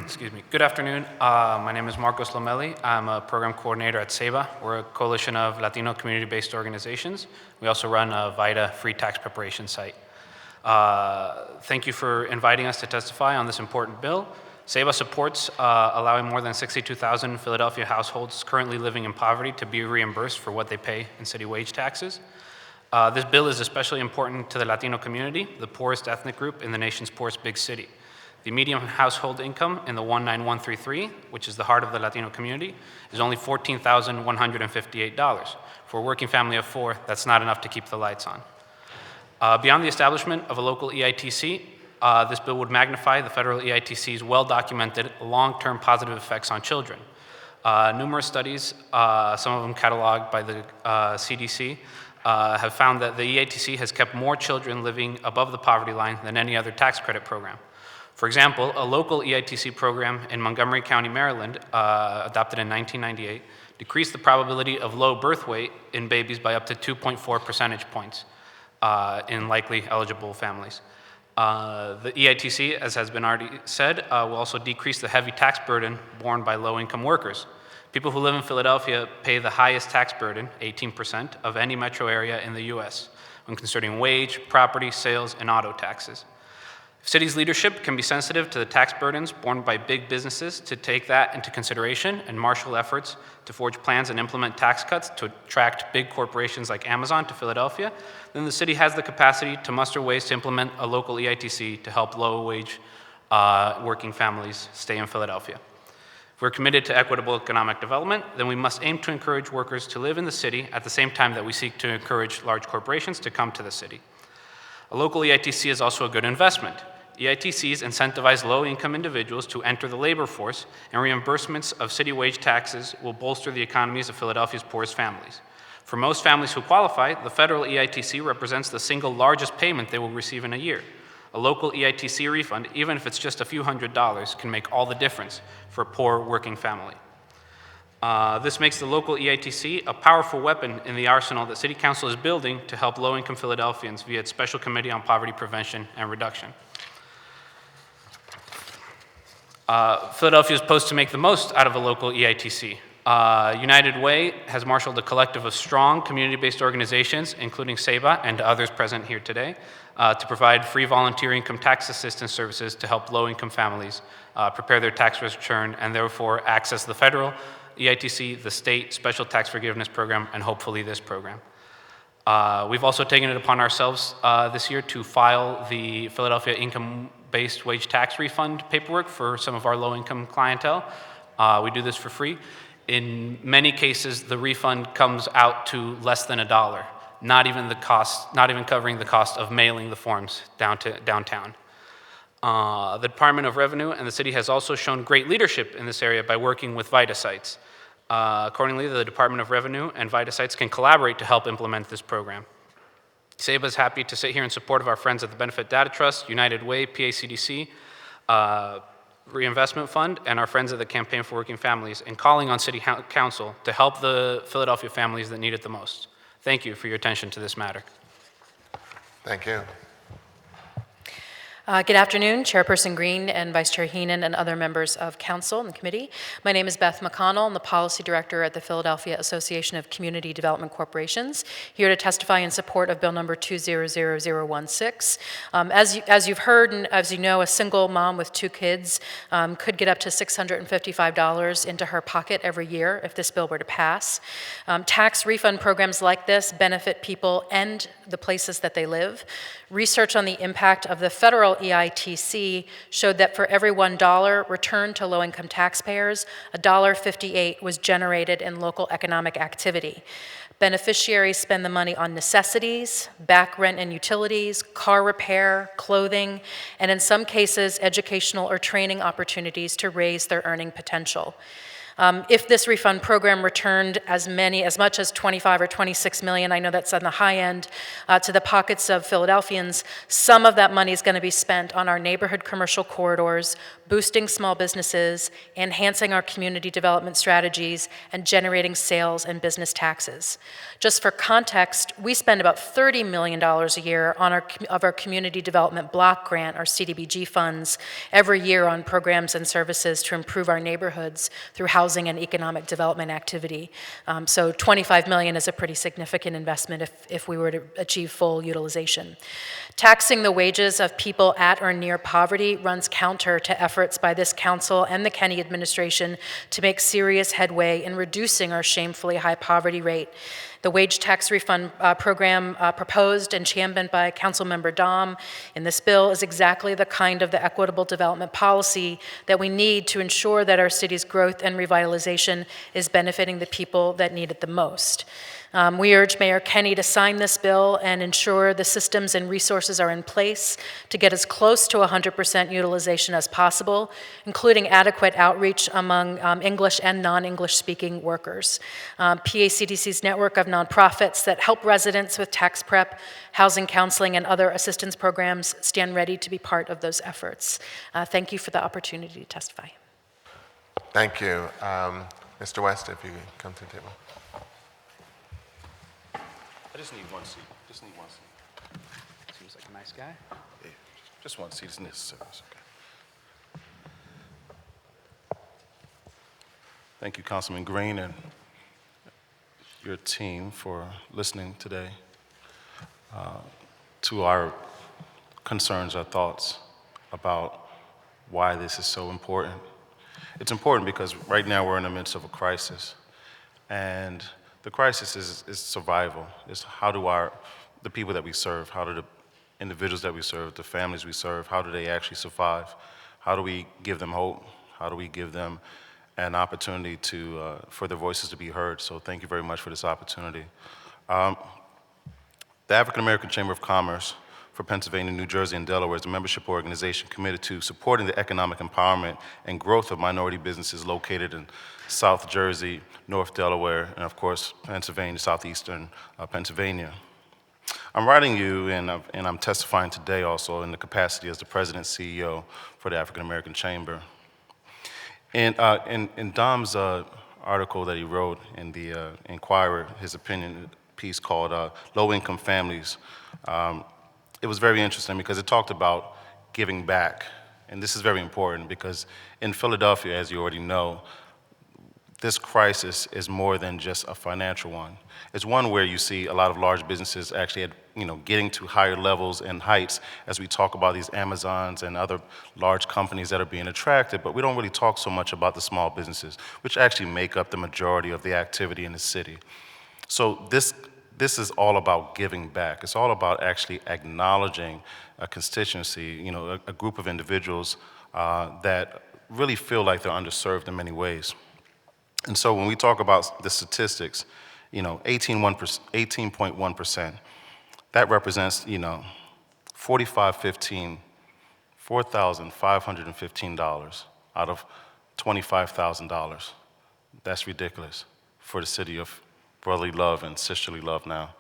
Excuse me. Good afternoon. My name is Marcos Lamelli. I'm a program coordinator at SEBA. We're a coalition of Latino community-based organizations. We also run a VITA free tax preparation site. Thank you for inviting us to testify on this important bill. SEBA supports allowing more than 62,000 Philadelphia households currently living in poverty to be reimbursed for what they pay in city wage taxes. This bill is especially important to the Latino community, the poorest ethnic group in the nation's poorest big city. The median household income in the 19133, which is the heart of the Latino community, is only $14,158. For a working family of four, that's not enough to keep the lights on. Beyond the establishment of a local EITC, this bill would magnify the federal EITC's well-documented long-term positive effects on children. Numerous studies, some of them cataloged by the CDC, have found that the EITC has kept more children living above the poverty line than any other tax credit program. For example, a local EITC program in Montgomery County, Maryland, adopted in 1998, decreased the probability of low birth weight in babies by up to 2.4 percentage points in likely eligible families. The EITC, as has been already said, will also decrease the heavy tax burden borne by low-income workers. People who live in Philadelphia pay the highest tax burden, 18%, of any metro area in the U.S., when considering wage, property, sales, and auto taxes. If city's leadership can be sensitive to the tax burdens borne by big businesses to take that into consideration and marshal efforts to forge plans and implement tax cuts to attract big corporations like Amazon to Philadelphia, then the city has the capacity to muster ways to implement a local EITC to help low-wage working families stay in Philadelphia. If we're committed to equitable economic development, then we must aim to encourage workers to live in the city at the same time that we seek to encourage large corporations to come to the city. A local EITC is also a good investment. EITCs incentivize low-income individuals to enter the labor force, and reimbursements of city wage taxes will bolster the economies of Philadelphia's poorest families. For most families who qualify, the federal EITC represents the single largest payment they will receive in a year. A local EITC refund, even if it's just a few $100s, can make all the difference for a poor working family. This makes the local EITC a powerful weapon in the arsenal that City Council is building to help low-income Philadelphians via its Special Committee on Poverty Prevention and Reduction. Philadelphia is posed to make the most out of a local EITC. United Way has marshaled a collective of strong community-based organizations, including SEBA and others present here today, to provide free volunteer income tax assistance services to help low-income families prepare their tax return and therefore access the federal EITC, the state special tax forgiveness program, and hopefully this program. We've also taken it upon ourselves this year to file the Philadelphia income-based wage tax refund paperwork for some of our low-income clientele. We do this for free. In many cases, the refund comes out to less than $1, not even covering the cost of mailing the forms downtown. The Department of Revenue and the city has also shown great leadership in this area by working with VITA sites. Accordingly, the Department of Revenue and VITA sites can collaborate to help implement this program. SEBA is happy to sit here in support of our friends at the Benefit Data Trust, United Way, PACDC, Reinvestment Fund, and our friends at the Campaign for Working Families, and calling on City Council to help the Philadelphia families that need it the most. Thank you for your attention to this matter. Thank you. Good afternoon, Chairperson Green and Vice Chair Heenan and other members of Council and the committee. My name is Beth McConnell. I'm the Policy Director at the Philadelphia Association of Community Development Corporations, here to testify in support of Bill number 200016. As you've heard and as you know, a single mom with 2 kids could get up to $655 into her pocket every year if this bill were to pass. Tax refund programs like this benefit people and the places that they live. Research on the impact of the federal EITC showed that for every $1 returned to low-income taxpayers, $1.58 was generated in local economic activity. Beneficiaries spend the money on necessities, back rent and utilities, car repair, clothing, and in some cases, educational or training opportunities to raise their earning potential. If this refund program returned as much as 25 or 26 million, I know that's on the high end, to the pockets of Philadelphians, some of that money is going to be spent on our neighborhood commercial corridors, boosting small businesses, enhancing our community development strategies, and generating sales and business taxes. Just for context, we spend about $30 million a year on our community development block grant, our CDBG funds, every year on programs and services to improve our neighborhoods through housing and economic development activity. So $25 million is a pretty significant investment if we were to achieve full utilization. Taxing the wages of people at or near poverty runs counter to efforts by this council and the Kenney administration to make serious headway in reducing our shamefully high poverty rate. The wage tax refund program proposed and championed by Councilmember Dom in this bill is exactly the kind of the equitable development policy that we need to ensure that our city's growth and revitalization is benefiting the people that need it the most. We urge Mayor Kenney to sign this bill and ensure the systems and resources are in place to get as close to 100% utilization as possible, including adequate outreach among English and non-English speaking workers. PACDC's network of nonprofits that help residents with tax prep, housing counseling, and other assistance programs stand ready to be part of those efforts. Thank you for the opportunity to testify. Thank you. Mr. West, if you come to the table. I just need one seat. Seems like a nice guy. Just one seat is necessary. It's okay. Thank you, Councilman Green and your team for listening today to our concerns, our thoughts about why this is so important. It's important because right now we're in the midst of a crisis, and the crisis is survival. It's how do the people that we serve, how do the individuals that we serve, the families we serve, how do they actually survive? How do we give them hope? How do we give them an opportunity for their voices to be heard? So thank you very much for this opportunity. The African American Chamber of Commerce for Pennsylvania, New Jersey, and Delaware is a membership organization committed to supporting the economic empowerment and growth of minority businesses located in South Jersey, North Delaware, and of course, Pennsylvania, southeastern Pennsylvania. I'm writing you, and I'm testifying today also in the capacity as the President CEO for the African American Chamber. In Dom's article that he wrote in the Inquirer, his opinion piece called Low-Income Families, it was very interesting because it talked about giving back. And this is very important because in Philadelphia, as you already know, this crisis is more than just a financial one. It's one where you see a lot of large businesses actually getting to higher levels and heights as we talk about these Amazons and other large companies that are being attracted, but we don't really talk so much about the small businesses, which actually make up the majority of the activity in the city. So this is all about giving back. It's all about actually acknowledging a constituency, a group of individuals that really feel like they're underserved in many ways. And so when we talk about the statistics, 18.1%, that represents, $4,515 out of $25,000. That's ridiculous for the city of brotherly love and sisterly love now.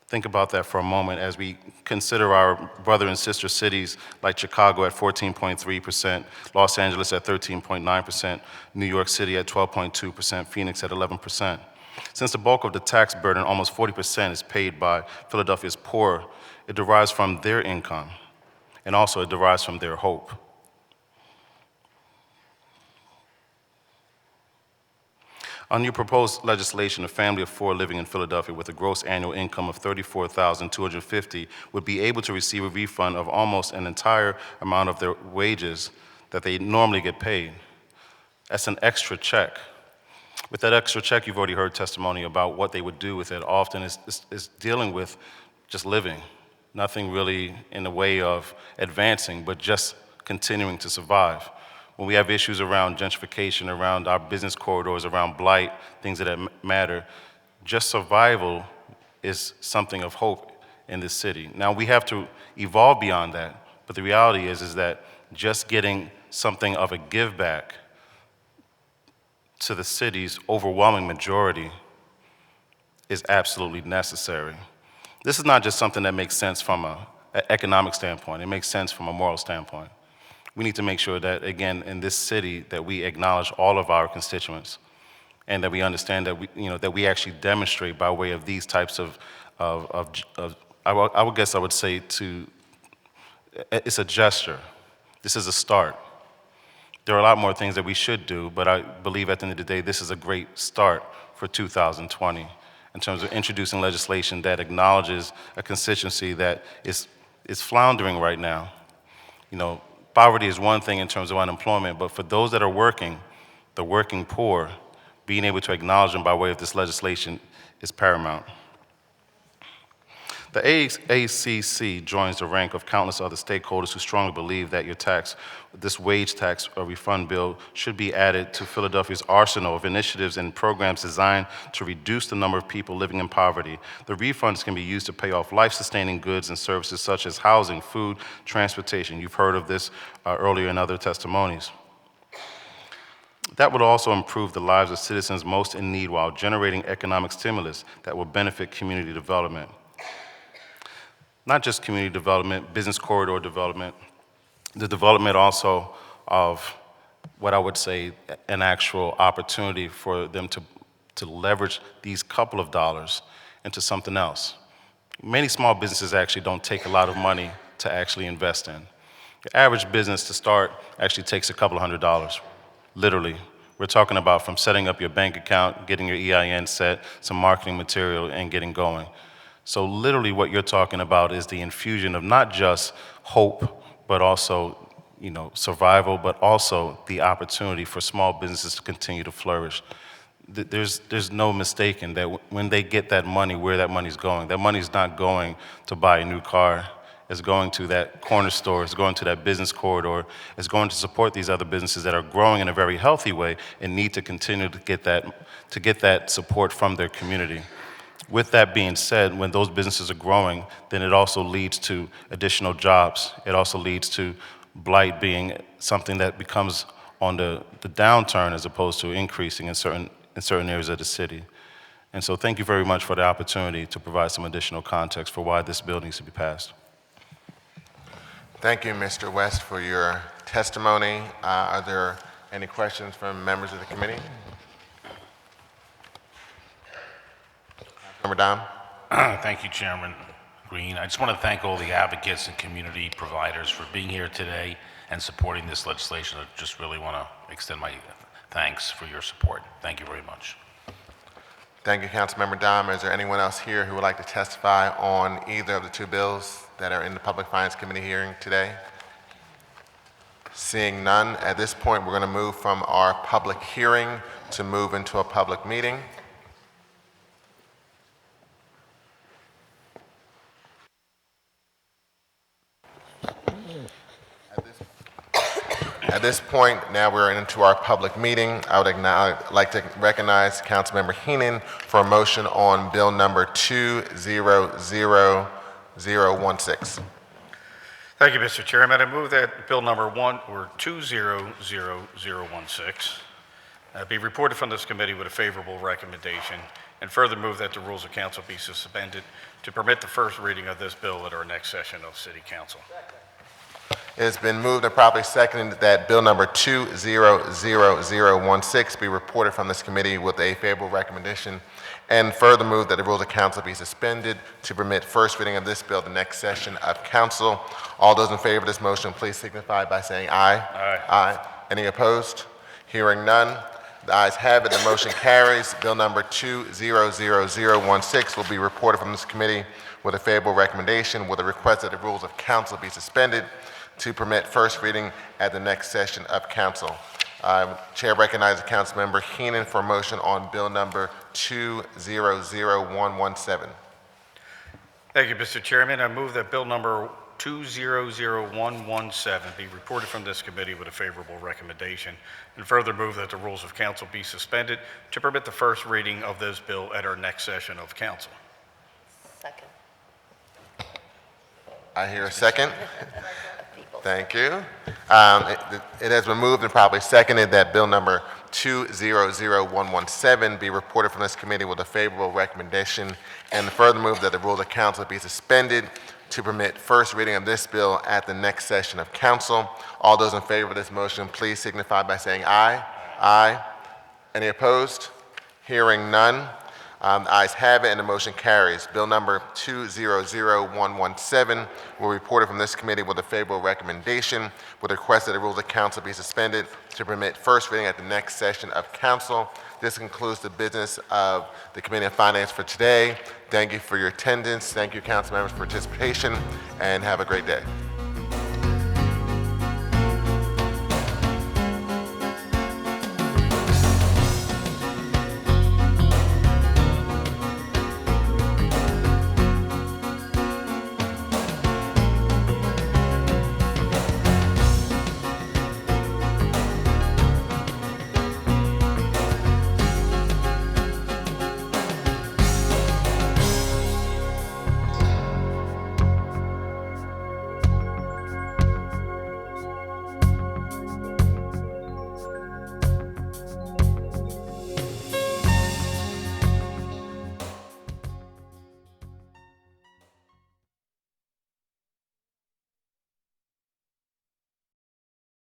Think about that for a moment as we consider our brother and sister cities like Chicago at 14.3%, Los Angeles at 13.9%, New York City at 12.2%, Phoenix at 11%. Since the bulk of the tax burden, almost 40%, is paid by Philadelphia's poor, it derives from their income, and also it derives from their hope. On your proposed legislation, a family of four living in Philadelphia with a gross annual income of $34,250 would be able to receive a refund of almost an entire amount of their wages that they normally get paid. That's an extra check. With that extra check, you've already heard testimony about what they would do with it. Often it's dealing with just living, nothing really in the way of advancing, but just continuing to survive. When we have issues around gentrification, around our business corridors, around blight, things that matter, just survival is something of hope in this city. Now, we have to evolve beyond that, but the reality is that just getting something of a give back to the city's overwhelming majority is absolutely necessary. This is not just something that makes sense from an economic standpoint, it makes sense from a moral standpoint. We need to make sure that, again, in this city, that we acknowledge all of our constituents and that we understand that we actually demonstrate by way of these types of I would say it's a gesture. This is a start. There are a lot more things that we should do, but I believe at the end of the day, this is a great start for 2020 in terms of introducing legislation that acknowledges a constituency that is floundering right now. Poverty is one thing in terms of unemployment, but for those that are working, the working poor, being able to acknowledge them by way of this legislation is paramount. The ACC joins the rank of countless other stakeholders who strongly believe that this wage tax or refund bill should be added to Philadelphia's arsenal of initiatives and programs designed to reduce the number of people living in poverty. The refunds can be used to pay off life-sustaining goods and services such as housing, food, transportation. You've heard of this earlier in other testimonies. That would also improve the lives of citizens most in need while generating economic stimulus that will benefit community development. Not just community development, business corridor development, the development also of what I would say an actual opportunity for them to leverage these couple of dollars into something else. Many small businesses actually don't take a lot of money to actually invest in. The average business to start actually takes a couple of $100s, literally. We're talking about from setting up your bank account, getting your EIN set, some marketing material, and getting going. So literally what you're talking about is the infusion of not just hope, but also, survival, but also the opportunity for small businesses to continue to flourish. There's no mistaking that when they get that money, where that money's going. That money's not going to buy a new car. It's going to that corner store. It's going to that business corridor. It's going to support these other businesses that are growing in a very healthy way and need to continue to get that support from their community. With that being said, when those businesses are growing, then it also leads to additional jobs. It also leads to blight being something that becomes on the downturn as opposed to increasing in certain areas of the city. And so thank you very much for the opportunity to provide some additional context for why this bill needs to be passed. Thank you, Mr. West, for your testimony. Are there any questions from members of the committee? Member Dom? Thank you, Chairman Green. I just want to thank all the advocates and community providers for being here today and supporting this legislation. I just really want to extend my thanks for your support. Thank you very much. Thank you, Councilmember Dom. Is there anyone else here who would like to testify on either of the two bills that are in the Public Finance Committee hearing today? Seeing none, at this point, we're going to move from our public hearing to move into a public meeting. At this point, now we're into our public meeting. I would like to recognize Councilmember Heenan for a motion on Bill number 200016. Thank you, Mr. Chairman. I move that Bill number 200016 be reported from this committee with a favorable recommendation, and further move that the rules of council be suspended to permit the first reading of this bill at our next session of City Council. It's been moved and properly seconded that Bill number 200016 be reported from this committee with a favorable recommendation, and further move that the rules of council be suspended to permit first reading of this bill at the next session of council. All those in favor of this motion, please signify by saying aye. Aye. Aye. Any opposed? Hearing none, the ayes have it, the motion carries. Bill number 200016 will be reported from this committee with a favorable recommendation with a request that the rules of council be suspended to permit first reading at the next session of council. Chair recognizes Councilmember Heenan for a motion on Bill number 200117. Thank you, Mr. Chairman. I move that Bill number 200117 be reported from this committee with a favorable recommendation, and further move that the rules of council be suspended to permit the first reading of this bill at our next session of council. Second. I hear a second. Thank you. It has been moved and probably seconded that Bill number 200117 be reported from this committee with a favorable recommendation, and further move that the rules of council be suspended to permit first reading of this bill at the next session of council. All those in favor of this motion, please signify by saying aye. Aye. Any opposed? Hearing none. The ayes have it, and the motion carries. Bill number 200117 will be reported from this committee with a favorable recommendation with a request that the rules of council be suspended to permit first reading at the next session of council. This concludes the business of the Committee on Finance for today. Thank you for your attendance. Thank you, council members, for participation, and have a great day.